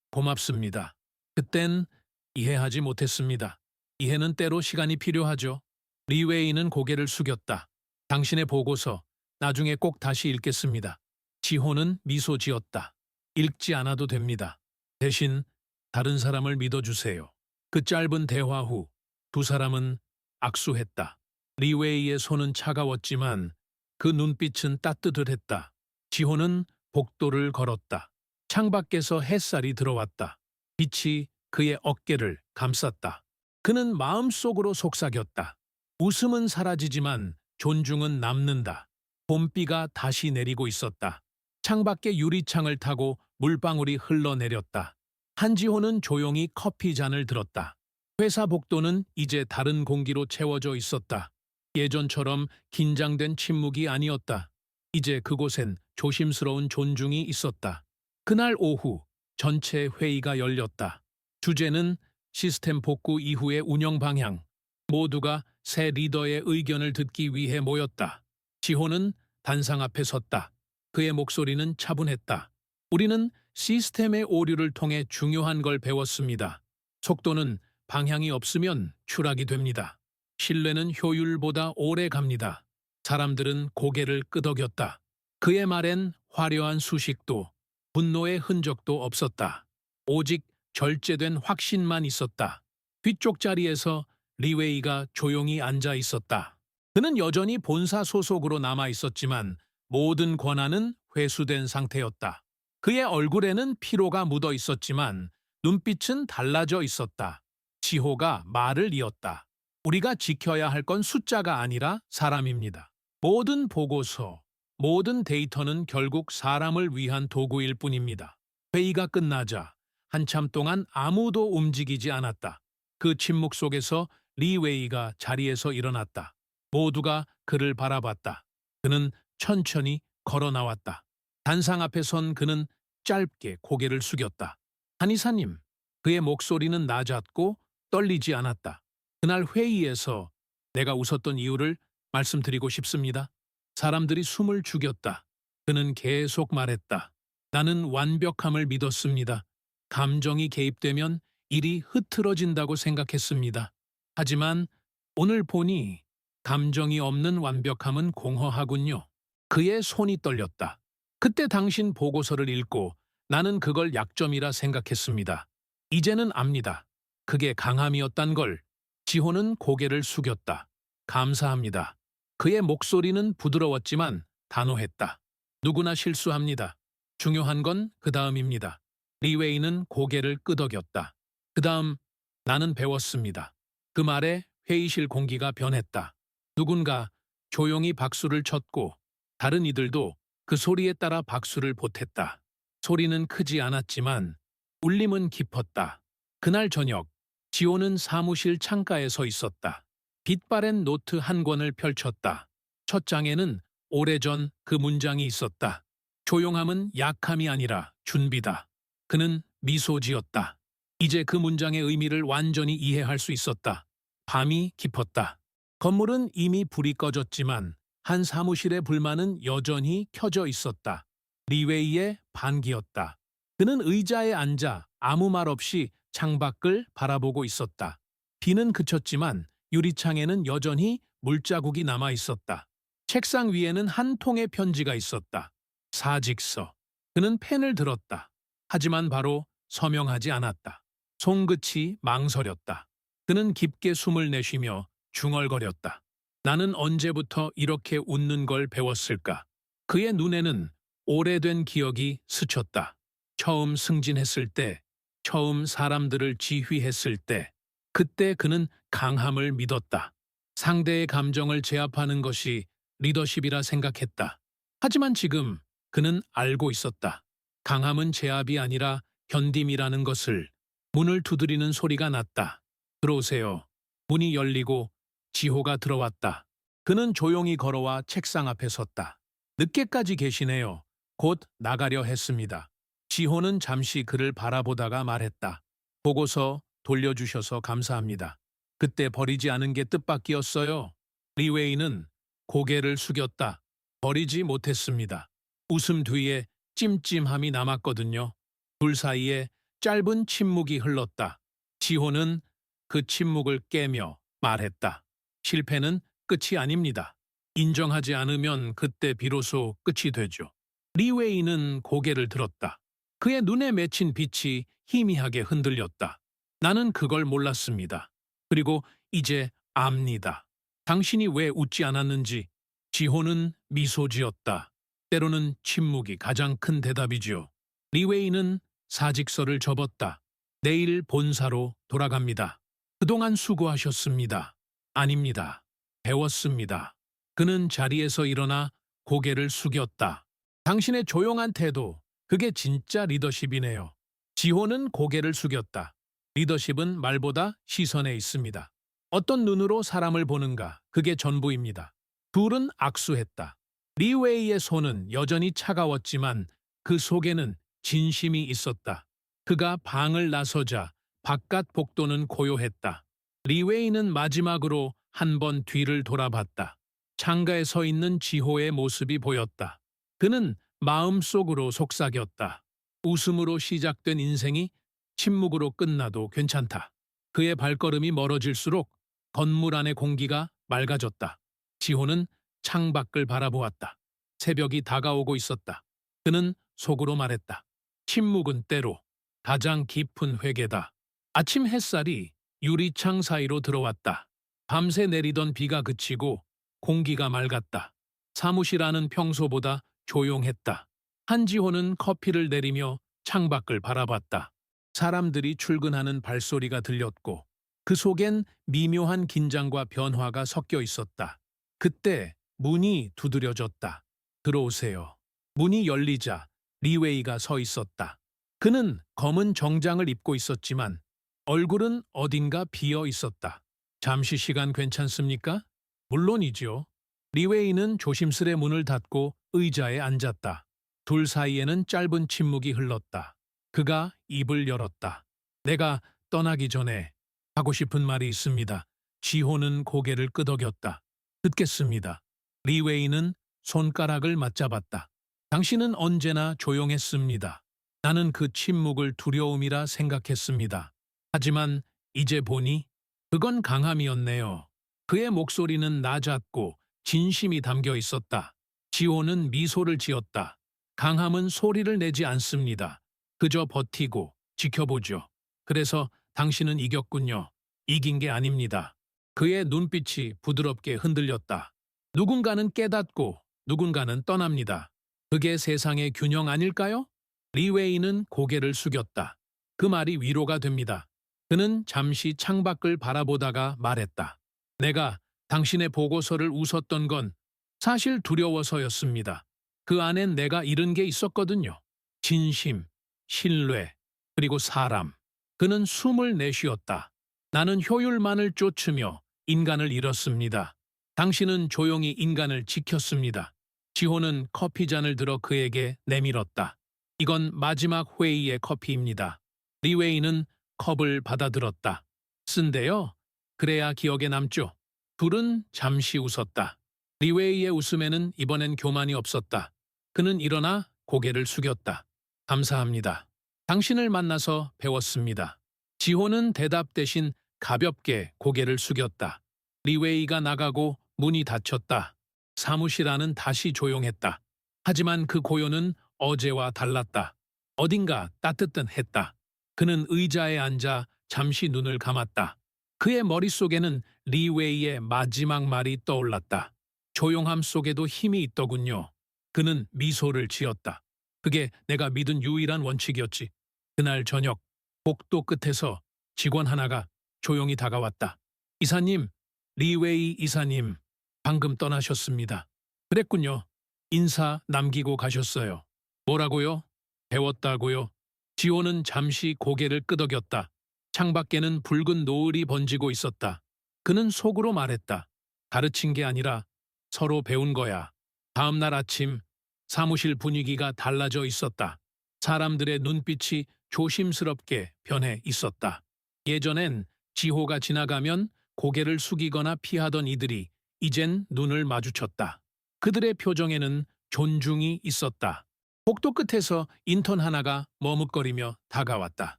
고맙습니다. 그땐 이해하지 못했습니다. 이해는 때로 시간이 필요하죠. 리웨이는 고개를 숙였다. 당신의 보고서 나중에 꼭 다시 읽겠습니다. 지호는 미소 지었다. 읽지 않아도 됩니다. 대신 다른 사람을 믿어주세요. 그 짧은 대화 후 두 사람은 악수했다. 리웨이의 손은 차가웠지만 그 눈빛은 따뜻했다. 지호는 복도를 걸었다. 창밖에서 햇살이 들어왔다. 빛이 그의 어깨를 감쌌다. 그는 마음속으로 속삭였다. 웃음은 사라지지만 존중은 남는다. 봄비가 다시 내리고 있었다. 창밖의 유리창을 타고 물방울이 흘러내렸다. 한지호는 조용히 커피 잔을 들었다. 회사 복도는 이제 다른 공기로 채워져 있었다. 예전처럼 긴장된 침묵이 아니었다. 이제 그곳엔 조심스러운 존중이 있었다. 그날 오후 전체 회의가 열렸다. 주제는 시스템 복구 이후의 운영 방향. 모두가 새 리더의 의견을 듣기 위해 모였다. 지호는 단상 앞에 섰다. 그의 목소리는 차분했다. 우리는 시스템의 오류를 통해 중요한 걸 배웠습니다. 속도는 방향이 없으면 추락이 됩니다. 신뢰는 효율보다 오래 갑니다. 사람들은 고개를 끄덕였다. 그의 말엔 화려한 수식도, 분노의 흔적도 없었다. 오직 절제된 확신만 있었다. 뒤쪽 자리에서 리웨이가 조용히 앉아 있었다. 그는 여전히 본사 소속으로 남아 있었지만 모든 권한은 회수된 상태였다. 그의 얼굴에는 피로가 묻어 있었지만 눈빛은 달라져 있었다. 지호가 말을 이었다. 우리가 지켜야 할 건 숫자가 아니라 사람입니다. 모든 보고서, 모든 데이터는 결국 사람을 위한 도구일 뿐입니다. 회의가 끝나자 한참 동안 아무도 움직이지 않았다. 그 침묵 속에서 리웨이가 자리에서 일어났다. 모두가 그를 바라봤다. 그는 천천히 걸어 나왔다. 단상 앞에 선 그는 짧게 고개를 숙였다. 한의사님, 그의 목소리는 낮았고 떨리지 않았다. 그날 회의에서 내가 웃었던 이유를 말씀드리고 싶습니다. 사람들이 숨을 죽였다. 그는 계속 말했다. 나는 완벽함을 믿었습니다. 감정이 개입되면 일이 흐트러진다고 생각했습니다. 하지만 오늘 보니 감정이 없는 완벽함은 공허하군요. 그의 손이 떨렸다. 그때 당신 보고서를 읽고 나는 그걸 약점이라 생각했습니다. 이제는 압니다. 그게 강함이었단 걸. 지호는 고개를 숙였다. 감사합니다. 그의 목소리는 부드러웠지만 단호했다. 누구나 실수합니다. 중요한 건 그 다음입니다. 리웨이는 고개를 끄덕였다. 그 다음 나는 배웠습니다. 그 말에 회의실 공기가 변했다. 누군가 조용히 박수를 쳤고 다른 이들도 그 소리에 따라 박수를 보탰다. 소리는 크지 않았지만 울림은 깊었다. 그날 저녁 지호는 사무실 창가에 서 있었다. 빛바랜 노트 한 권을 펼쳤다. 첫 장에는 오래전 그 문장이 있었다. 조용함은 약함이 아니라 준비다. 그는 미소 지었다. 이제 그 문장의 의미를 완전히 이해할 수 있었다. 밤이 깊었다. 건물은 이미 불이 꺼졌지만 한 사무실의 불만은 여전히 켜져 있었다. 리웨이의 반기였다. 그는 의자에 앉아 아무 말 없이 창밖을 바라보고 있었다. 비는 그쳤지만 유리창에는 여전히 물자국이 남아 있었다. 책상 위에는 한 통의 편지가 있었다. 사직서. 그는 펜을 들었다. 하지만 바로 서명하지 않았다. 손끝이 망설였다. 그는 깊게 숨을 내쉬며 중얼거렸다. 나는 언제부터 이렇게 웃는 걸 배웠을까? 그의 눈에는 오래된 기억이 스쳤다. 처음 승진했을 때, 처음 사람들을 지휘했을 때, 그때 그는 강함을 믿었다. 상대의 감정을 제압하는 것이 리더십이라 생각했다. 하지만 지금 그는 알고 있었다. 강함은 제압이 아니라 견딤이라는 것을. 문을 두드리는 소리가 났다. 들어오세요. 문이 열리고 지호가 들어왔다. 그는 조용히 걸어와 책상 앞에 섰다. 늦게까지 계시네요. 곧 나가려 했습니다. 지호는 잠시 그를 바라보다가 말했다. 보고서 돌려주셔서 감사합니다. 그때 버리지 않은 게 뜻밖이었어요. 리웨이는 고개를 숙였다. 버리지 못했습니다. 웃음 뒤에 찜찜함이 남았거든요. 둘 사이에 짧은 침묵이 흘렀다. 지호는 그 침묵을 깨며 말했다. 실패는 끝이 아닙니다. 인정하지 않으면 그때 비로소 끝이 되죠. 리웨이는 고개를 들었다. 그의 눈에 맺힌 빛이 희미하게 흔들렸다. 나는 그걸 몰랐습니다. 그리고 이제 압니다. 당신이 왜 웃지 않았는지. 지호는 미소 지었다. 때로는 침묵이 가장 큰 대답이지요. 리웨이는 사직서를 접었다. 내일 본사로 돌아갑니다. 그동안 수고하셨습니다. 아닙니다. 배웠습니다. 그는 자리에서 일어나 고개를 숙였다. 당신의 조용한 태도, 그게 진짜 리더십이네요. 지호는 고개를 숙였다. 리더십은 말보다 시선에 있습니다. 어떤 눈으로 사람을 보는가, 그게 전부입니다. 둘은 악수했다. 리웨이의 손은 여전히 차가웠지만 그 속에는 진심이 있었다. 그가 방을 나서자 바깥 복도는 고요했다. 리웨이는 마지막으로 한 번 뒤를 돌아봤다. 창가에 서 있는 지호의 모습이 보였다. 그는 마음속으로 속삭였다. 웃음으로 시작된 인생이 침묵으로 끝나도 괜찮다. 그의 발걸음이 멀어질수록 건물 안의 공기가 맑아졌다. 지호는 창밖을 바라보았다. 새벽이 다가오고 있었다. 그는 속으로 말했다. 침묵은 때로 가장 깊은 회개다. 아침 햇살이 유리창 사이로 들어왔다. 밤새 내리던 비가 그치고 공기가 맑았다. 사무실 안은 평소보다 조용했다. 한지호는 커피를 내리며 창밖을 바라봤다. 사람들이 출근하는 발소리가 들렸고 그 속엔 미묘한 긴장과 변화가 섞여 있었다. 그때 문이 두드려졌다. 들어오세요. 문이 열리자 리웨이가 서 있었다. 그는 검은 정장을 입고 있었지만 얼굴은 어딘가 비어 있었다. 잠시 시간 괜찮습니까? 물론이죠. 리웨이는 조심스레 문을 닫고 의자에 앉았다. 둘 사이에는 짧은 침묵이 흘렀다. 그가 입을 열었다. 내가 떠나기 전에 하고 싶은 말이 있습니다. 지호는 고개를 끄덕였다. 듣겠습니다. 리웨이는 손가락을 맞잡았다. 당신은 언제나 조용했습니다. 나는 그 침묵을 두려움이라 생각했습니다. 하지만 이제 보니 그건 강함이었네요. 그의 목소리는 낮았고 진심이 담겨 있었다. 지호는 미소를 지었다. 강함은 소리를 내지 않습니다. 그저 버티고 지켜보죠. 그래서 당신은 이겼군요. 이긴 게 아닙니다. 그의 눈빛이 부드럽게 흔들렸다. 누군가는 깨닫고 누군가는 떠납니다. 그게 세상의 균형 아닐까요? 리웨이는 고개를 숙였다. 그 말이 위로가 됩니다. 그는 잠시 창밖을 바라보다가 말했다. 내가 당신의 보고서를 웃었던 건 사실 두려워서였습니다. 그 안엔 내가 잃은 게 있었거든요. 진심, 신뢰, 그리고 사람. 그는 숨을 내쉬었다. 나는 효율만을 쫓으며 인간을 잃었습니다. 당신은 조용히 인간을 지켰습니다. 지호는 커피잔을 들어 그에게 내밀었다. 이건 마지막 회의의 커피입니다. 리웨이는 컵을 받아들었다. 쓴데요. 그래야 기억에 남죠. 둘은 잠시 웃었다. 리웨이의 웃음에는 이번엔 교만이 없었다. 그는 일어나 고개를 숙였다. 감사합니다. 당신을 만나서 배웠습니다. 지호는 대답 대신 가볍게 고개를 숙였다. 리웨이가 나가고 문이 닫혔다. 사무실 안은 다시 조용했다. 하지만 그 고요는 어제와 달랐다. 어딘가 따뜻했다. 그는 의자에 앉아 잠시 눈을 감았다. 그의 머릿속에는 리웨이의 마지막 말이 떠올랐다. 조용함 속에도 힘이 있더군요. 그는 미소를 지었다. 그게 내가 믿은 유일한 원칙이었지. 그날 저녁 복도 끝에서 직원 하나가 조용히 다가왔다. 이사님, 리웨이 이사님, 방금 떠나셨습니다. 그랬군요. 인사 남기고 가셨어요. 뭐라고요? 배웠다고요? 지호는 잠시 고개를 끄덕였다. 창밖에는 붉은 노을이 번지고 있었다. 그는 속으로 말했다. 가르친 게 아니라 서로 배운 거야. 다음 날 아침 사무실 분위기가 달라져 있었다. 사람들의 눈빛이 조심스럽게 변해 있었다. 예전엔 지호가 지나가면 고개를 숙이거나 피하던 이들이 이젠 눈을 마주쳤다. 그들의 표정에는 존중이 있었다. 복도 끝에서 인턴 하나가 머뭇거리며 다가왔다.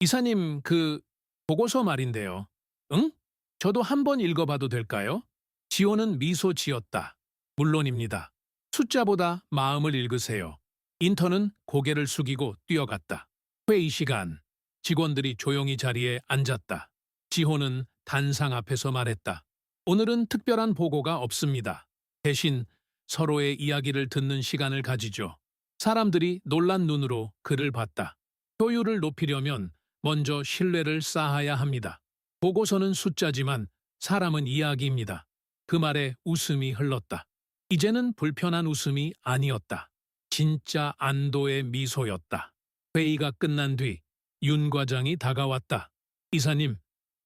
이사님, 보고서 말인데요. 응? 저도 한번 읽어봐도 될까요? 지호는 미소 지었다. 물론입니다. 숫자보다 마음을 읽으세요. 인턴은 고개를 숙이고 뛰어갔다. 회의 시간. 직원들이 조용히 자리에 앉았다. 지호는 단상 앞에서 말했다. 오늘은 특별한 보고가 없습니다. 대신 서로의 이야기를 듣는 시간을 가지죠. 사람들이 놀란 눈으로 그를 봤다. 효율을 높이려면 먼저 신뢰를 쌓아야 합니다. 보고서는 숫자지만 사람은 이야기입니다. 그 말에 웃음이 흘렀다. 이제는 불편한 웃음이 아니었다. 진짜 안도의 미소였다. 회의가 끝난 뒤 윤 과장이 다가왔다. 이사님,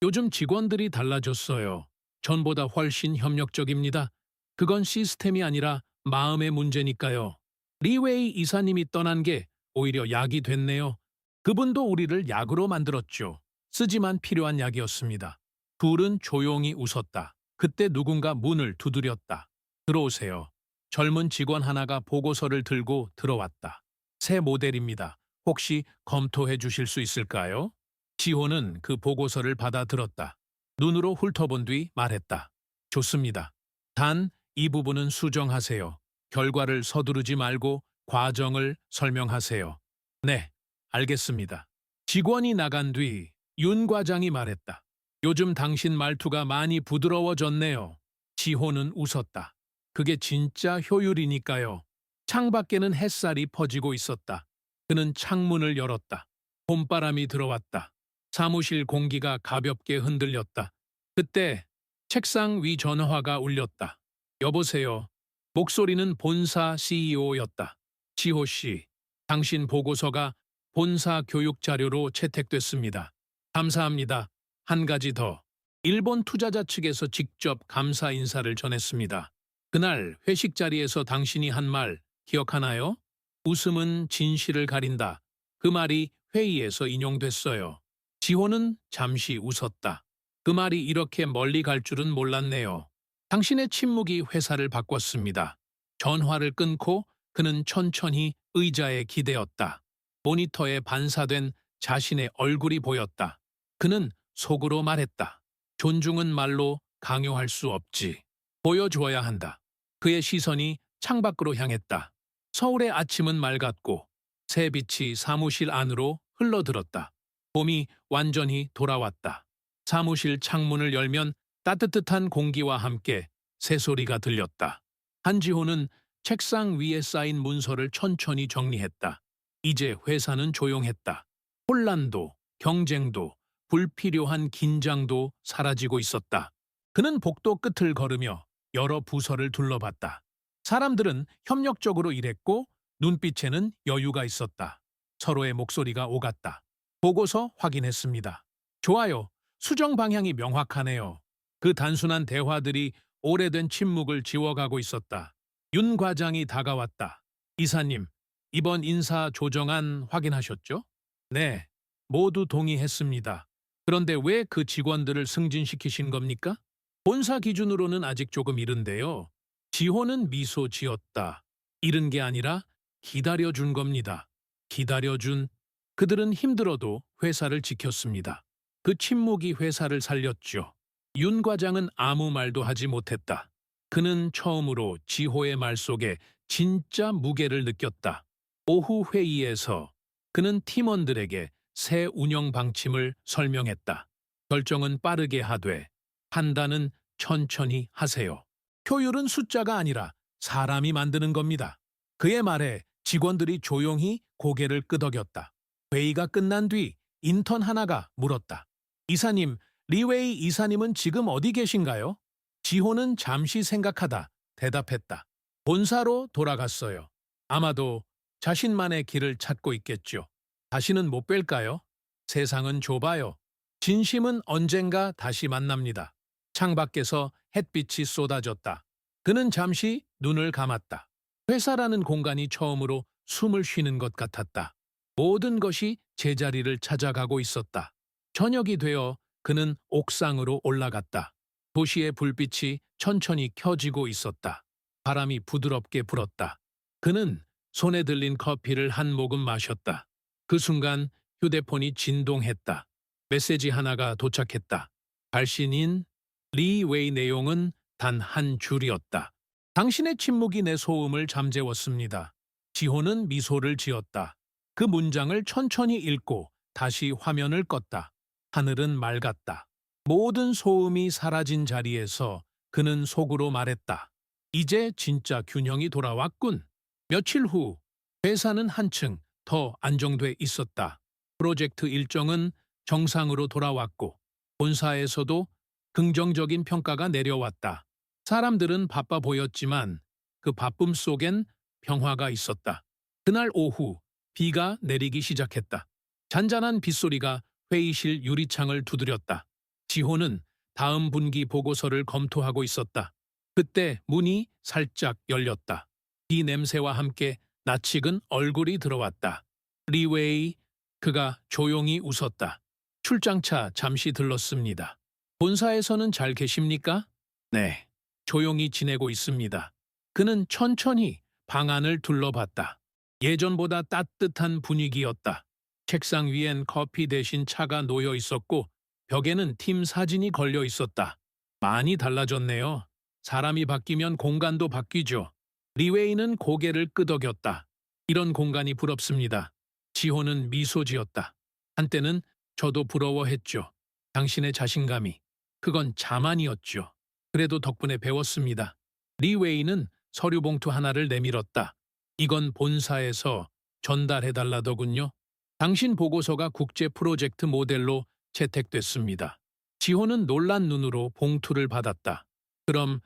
요즘 직원들이 달라졌어요. 전보다 훨씬 협력적입니다. 그건 시스템이 아니라 마음의 문제니까요. 리웨이 이사님이 떠난 게 오히려 약이 됐네요. 그분도 우리를 약으로 만들었죠. 쓰지만 필요한 약이었습니다. 둘은 조용히 웃었다. 그때 누군가 문을 두드렸다. 들어오세요. 젊은 직원 하나가 보고서를 들고 들어왔다. 새 모델입니다. 혹시 검토해 주실 수 있을까요? 지호는 그 보고서를 받아 들었다. 눈으로 훑어본 뒤 말했다. 좋습니다. 단, 이 부분은 수정하세요. 결과를 서두르지 말고 과정을 설명하세요. 네, 알겠습니다. 직원이 나간 뒤 윤 과장이 말했다. 요즘 당신 말투가 많이 부드러워졌네요. 지호는 웃었다. 그게 진짜 효율이니까요. 창밖에는 햇살이 퍼지고 있었다. 그는 창문을 열었다. 봄바람이 들어왔다. 사무실 공기가 가볍게 흔들렸다. 그때 책상 위 전화가 울렸다. 여보세요. 목소리는 본사 CEO였다. 지호 씨, 당신 보고서가 본사 교육 자료로 채택됐습니다. 감사합니다. 한 가지 더. 일본 투자자 측에서 직접 감사 인사를 전했습니다. 그날 회식 자리에서 당신이 한 말 기억하나요? 웃음은 진실을 가린다. 그 말이 회의에서 인용됐어요. 지호는 잠시 웃었다. 그 말이 이렇게 멀리 갈 줄은 몰랐네요. 당신의 침묵이 회사를 바꿨습니다. 전화를 끊고 그는 천천히 의자에 기대었다. 모니터에 반사된 자신의 얼굴이 보였다. 그는 속으로 말했다. 존중은 말로 강요할 수 없지. 보여주어야 한다. 그의 시선이 창밖으로 향했다. 서울의 아침은 맑았고 새빛이 사무실 안으로 흘러들었다. 봄이 완전히 돌아왔다. 사무실 창문을 열면 따뜻한 공기와 함께 새소리가 들렸다. 한지호는 책상 위에 쌓인 문서를 천천히 정리했다. 이제 회사는 조용했다. 혼란도, 경쟁도, 불필요한 긴장도 사라지고 있었다. 그는 복도 끝을 걸으며 여러 부서를 둘러봤다. 사람들은 협력적으로 일했고 눈빛에는 여유가 있었다. 서로의 목소리가 오갔다. 보고서 확인했습니다. 좋아요. 수정 방향이 명확하네요. 그 단순한 대화들이 오래된 침묵을 지워가고 있었다. 윤 과장이 다가왔다. 이사님, 이번 인사 조정안 확인하셨죠? 네, 모두 동의했습니다. 그런데 왜 그 직원들을 승진시키신 겁니까? 본사 기준으로는 아직 조금 이른데요. 지호는 미소 지었다. 이른 게 아니라 기다려준 겁니다. 기다려준. 그들은 힘들어도 회사를 지켰습니다. 그 침묵이 회사를 살렸죠. 윤 과장은 아무 말도 하지 못했다. 그는 처음으로 지호의 말 속에 진짜 무게를 느꼈다. 오후 회의에서 그는 팀원들에게 새 운영 방침을 설명했다. 결정은 빠르게 하되 판단은 천천히 하세요. 효율은 숫자가 아니라 사람이 만드는 겁니다. 그의 말에 직원들이 조용히 고개를 끄덕였다. 회의가 끝난 뒤 인턴 하나가 물었다. 이사님, 리웨이 이사님은 지금 어디 계신가요? 지호는 잠시 생각하다 대답했다. 본사로 돌아갔어요. 아마도 자신만의 길을 찾고 있겠죠. 다시는 못 뵐까요? 세상은 좁아요. 진심은 언젠가 다시 만납니다. 창밖에서 햇빛이 쏟아졌다. 그는 잠시 눈을 감았다. 회사라는 공간이 처음으로 숨을 쉬는 것 같았다. 모든 것이 제자리를 찾아가고 있었다. 저녁이 되어 그는 옥상으로 올라갔다. 도시의 불빛이 천천히 켜지고 있었다. 바람이 부드럽게 불었다. 그는 손에 들린 커피를 한 모금 마셨다. 그 순간 휴대폰이 진동했다. 메시지 하나가 도착했다. 발신인 리 웨이. 내용은 단 한 줄이었다. 당신의 침묵이 내 소음을 잠재웠습니다. 지호는 미소를 지었다. 그 문장을 천천히 읽고 다시 화면을 껐다. 하늘은 맑았다. 모든 소음이 사라진 자리에서 그는 속으로 말했다. 이제 진짜 균형이 돌아왔군. 며칠 후 회사는 한층 더 안정돼 있었다. 프로젝트 일정은 정상으로 돌아왔고 본사에서도 긍정적인 평가가 내려왔다. 사람들은 바빠 보였지만 그 바쁨 속엔 평화가 있었다. 그날 오후 비가 내리기 시작했다. 잔잔한 빗소리가 회의실 유리창을 두드렸다. 지호는 다음 분기 보고서를 검토하고 있었다. 그때 문이 살짝 열렸다. 비 냄새와 함께 낯익은 얼굴이 들어왔다. 리웨이. 그가 조용히 웃었다. 출장차 잠시 들렀습니다. 본사에서는 잘 계십니까? 네. 조용히 지내고 있습니다. 그는 천천히 방안을 둘러봤다. 예전보다 따뜻한 분위기였다. 책상 위엔 커피 대신 차가 놓여 있었고 벽에는 팀 사진이 걸려 있었다. 많이 달라졌네요. 사람이 바뀌면 공간도 바뀌죠. 리웨이는 고개를 끄덕였다. 이런 공간이 부럽습니다. 지호는 미소 지었다. 한때는 저도 부러워했죠. 당신의 자신감이. 그건 자만이었죠. 그래도 덕분에 배웠습니다. 리웨이는 서류 봉투 하나를 내밀었다. 이건 본사에서 전달해달라더군요. 당신 보고서가 국제 프로젝트 모델로 채택됐습니다. 지호는 놀란 눈으로 봉투를 받았다. 그럼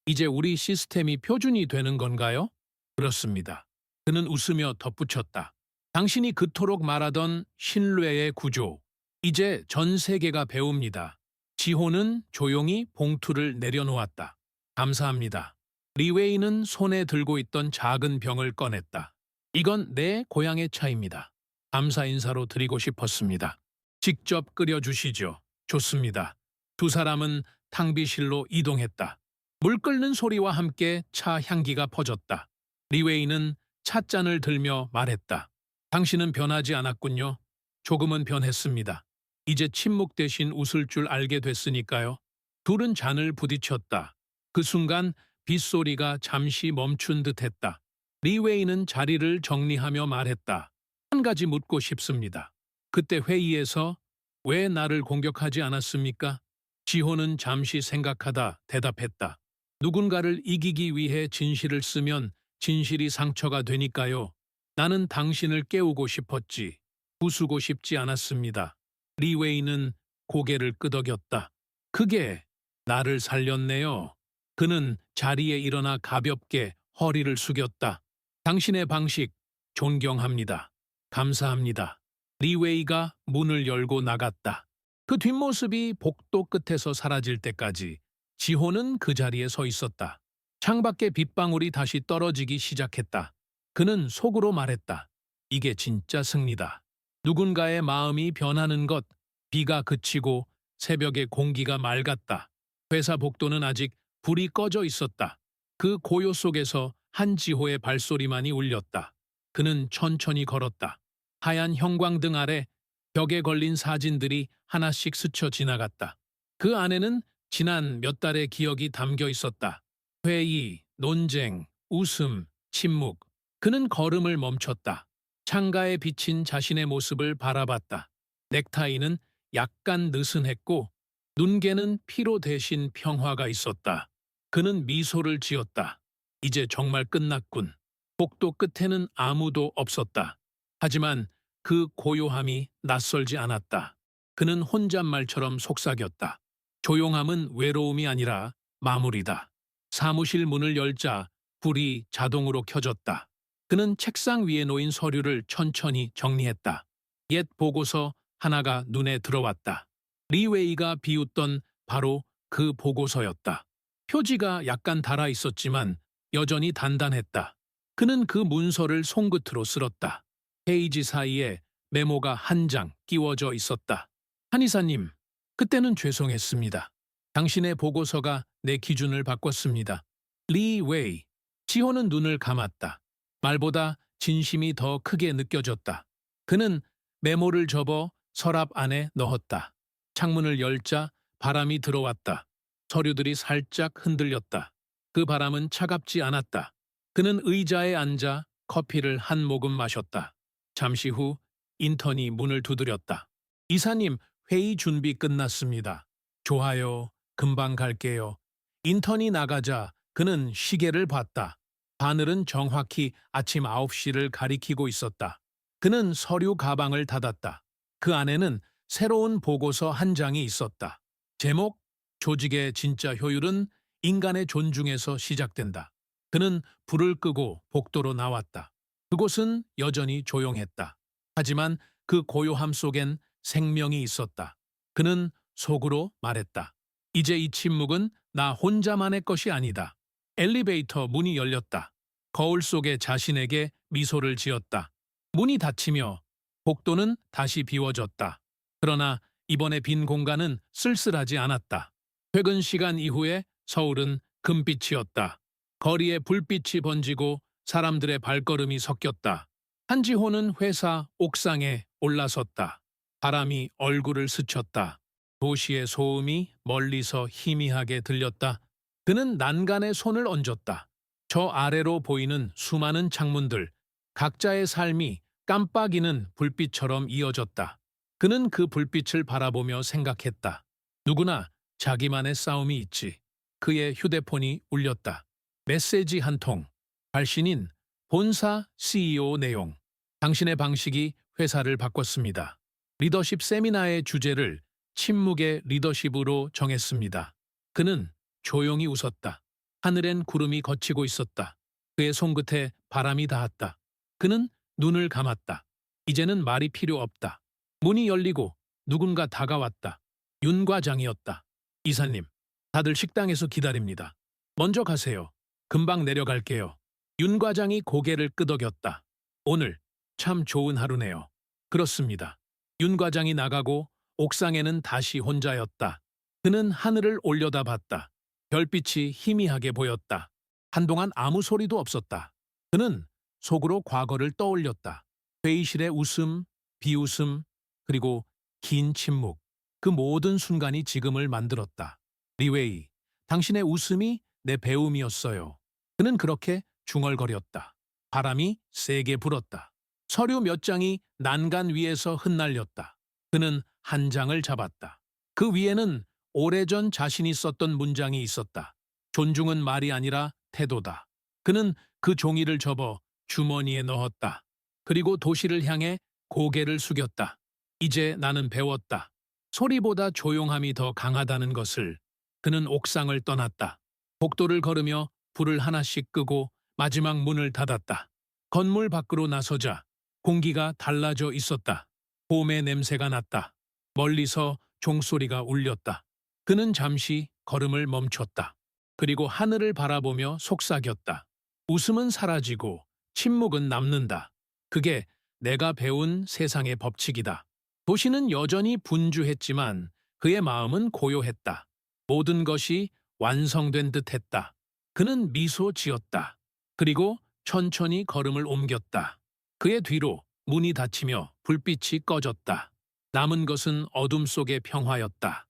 이제 우리 시스템이 표준이 되는 건가요? 그렇습니다. 그는 웃으며 덧붙였다. 당신이 그토록 말하던 신뢰의 구조, 이제 전 세계가 배웁니다. 지호는 조용히 봉투를 내려놓았다. 감사합니다. 리웨이는 손에 들고 있던 작은 병을 꺼냈다. 이건 내 고향의 차입니다. 감사 인사로 드리고 싶었습니다. 직접 끓여주시죠. 좋습니다. 두 사람은 탕비실로 이동했다. 물 끓는 소리와 함께 차 향기가 퍼졌다. 리웨이는 찻잔을 들며 말했다. 당신은 변하지 않았군요. 조금은 변했습니다. 이제 침묵 대신 웃을 줄 알게 됐으니까요. 둘은 잔을 부딪혔다. 그 순간 빗소리가 잠시 멈춘 듯했다. 리웨이는 자리를 정리하며 말했다. 한 가지 묻고 싶습니다. 그때 회의에서 왜 나를 공격하지 않았습니까? 지호는 잠시 생각하다 대답했다. 누군가를 이기기 위해 진실을 쓰면 진실이 상처가 되니까요. 나는 당신을 깨우고 싶었지. 부수고 싶지 않았습니다. 리웨이는 고개를 끄덕였다. 그게 나를 살렸네요. 그는 자리에 일어나 가볍게 허리를 숙였다. 당신의 방식 존경합니다. 감사합니다. 리웨이가 문을 열고 나갔다. 그 뒷모습이 복도 끝에서 사라질 때까지 지호는 그 자리에 서 있었다. 창밖에 빗방울이 다시 떨어지기 시작했다. 그는 속으로 말했다. 이게 진짜 승리다. 누군가의 마음이 변하는 것, 비가 그치고 새벽의 공기가 맑았다. 회사 복도는 아직 불이 꺼져 있었다. 그 고요 속에서 한지호의 발소리만이 울렸다. 그는 천천히 걸었다. 하얀 형광등 아래 벽에 걸린 사진들이 하나씩 스쳐 지나갔다. 그 안에는 지난 몇 달의 기억이 담겨 있었다. 회의, 논쟁, 웃음, 침묵. 그는 걸음을 멈췄다. 창가에 비친 자신의 모습을 바라봤다. 넥타이는 약간 느슨했고 눈개는 피로 대신 평화가 있었다. 그는 미소를 지었다. 이제 정말 끝났군. 복도 끝에는 아무도 없었다. 하지만 그 고요함이 낯설지 않았다. 그는 혼잣말처럼 속삭였다. 조용함은 외로움이 아니라 마무리다. 사무실 문을 열자 불이 자동으로 켜졌다. 그는 책상 위에 놓인 서류를 천천히 정리했다. 옛 보고서 하나가 눈에 들어왔다. 리웨이가 비웃던 바로 그 보고서였다. 표지가 약간 닳아 있었지만 여전히 단단했다. 그는 그 문서를 손끝으로 쓸었다. 페이지 사이에 메모가 한 장 끼워져 있었다. 한의사님, 그때는 죄송했습니다. 당신의 보고서가 내 기준을 바꿨습니다. 리 웨이. 지호는 눈을 감았다. 말보다 진심이 더 크게 느껴졌다. 그는 메모를 접어 서랍 안에 넣었다. 창문을 열자 바람이 들어왔다. 서류들이 살짝 흔들렸다. 그 바람은 차갑지 않았다. 그는 의자에 앉아 커피를 한 모금 마셨다. 잠시 후 인턴이 문을 두드렸다. 이사님, 회의 준비 끝났습니다. 좋아요. 금방 갈게요. 인턴이 나가자 그는 시계를 봤다. 바늘은 정확히 아침 9시를 가리키고 있었다. 그는 서류 가방을 닫았다. 그 안에는 새로운 보고서 한 장이 있었다. 제목, 조직의 진짜 효율은 인간의 존중에서 시작된다. 그는 불을 끄고 복도로 나왔다. 그곳은 여전히 조용했다. 하지만 그 고요함 속엔 생명이 있었다. 그는 속으로 말했다. 이제 이 침묵은 나 혼자만의 것이 아니다. 엘리베이터 문이 열렸다. 거울 속에 자신에게 미소를 지었다. 문이 닫히며 복도는 다시 비워졌다. 그러나 이번에 빈 공간은 쓸쓸하지 않았다. 퇴근 시간 이후에 서울은 금빛이었다. 거리에 불빛이 번지고 사람들의 발걸음이 섞였다. 한지호는 회사 옥상에 올라섰다. 바람이 얼굴을 스쳤다. 도시의 소음이 멀리서 희미하게 들렸다. 그는 난간에 손을 얹었다. 저 아래로 보이는 수많은 창문들, 각자의 삶이 깜빡이는 불빛처럼 이어졌다. 그는 그 불빛을 바라보며 생각했다. 누구나 자기만의 싸움이 있지. 그의 휴대폰이 울렸다. 메시지 한 통. 발신인 본사 CEO 내용. 당신의 방식이 회사를 바꿨습니다. 리더십 세미나의 주제를 침묵의 리더십으로 정했습니다. 그는 조용히 웃었다. 하늘엔 구름이 걷히고 있었다. 그의 손끝에 바람이 닿았다. 그는 눈을 감았다. 이제는 말이 필요 없다. 문이 열리고 누군가 다가왔다. 윤 과장이었다. 이사님, 다들 식당에서 기다립니다. 먼저 가세요. 금방 내려갈게요. 윤 과장이 고개를 끄덕였다. 오늘 참 좋은 하루네요. 그렇습니다. 윤 과장이 나가고 옥상에는 다시 혼자였다. 그는 하늘을 올려다봤다. 별빛이 희미하게 보였다. 한동안 아무 소리도 없었다. 그는 속으로 과거를 떠올렸다. 회의실의 웃음, 비웃음, 그리고 긴 침묵. 그 모든 순간이 지금을 만들었다. 리웨이, 당신의 웃음이 내 배움이었어요. 그는 그렇게 중얼거렸다. 바람이 세게 불었다. 서류 몇 장이 난간 위에서 흩날렸다. 그는 한 장을 잡았다. 그 위에는 오래전 자신이 썼던 문장이 있었다. 존중은 말이 아니라 태도다. 그는 그 종이를 접어 주머니에 넣었다. 그리고 도시를 향해 고개를 숙였다. 이제 나는 배웠다. 소리보다 조용함이 더 강하다는 것을. 그는 옥상을 떠났다. 복도를 걸으며 불을 하나씩 끄고 마지막 문을 닫았다. 건물 밖으로 나서자 공기가 달라져 있었다. 봄의 냄새가 났다. 멀리서 종소리가 울렸다. 그는 잠시 걸음을 멈췄다. 그리고 하늘을 바라보며 속삭였다. 웃음은 사라지고 침묵은 남는다. 그게 내가 배운 세상의 법칙이다. 도시는 여전히 분주했지만 그의 마음은 고요했다. 모든 것이 완성된 듯했다. 그는 미소 지었다. 그리고 천천히 걸음을 옮겼다. 그의 뒤로 문이 닫히며 불빛이 꺼졌다. 남은 것은 어둠 속의 평화였다.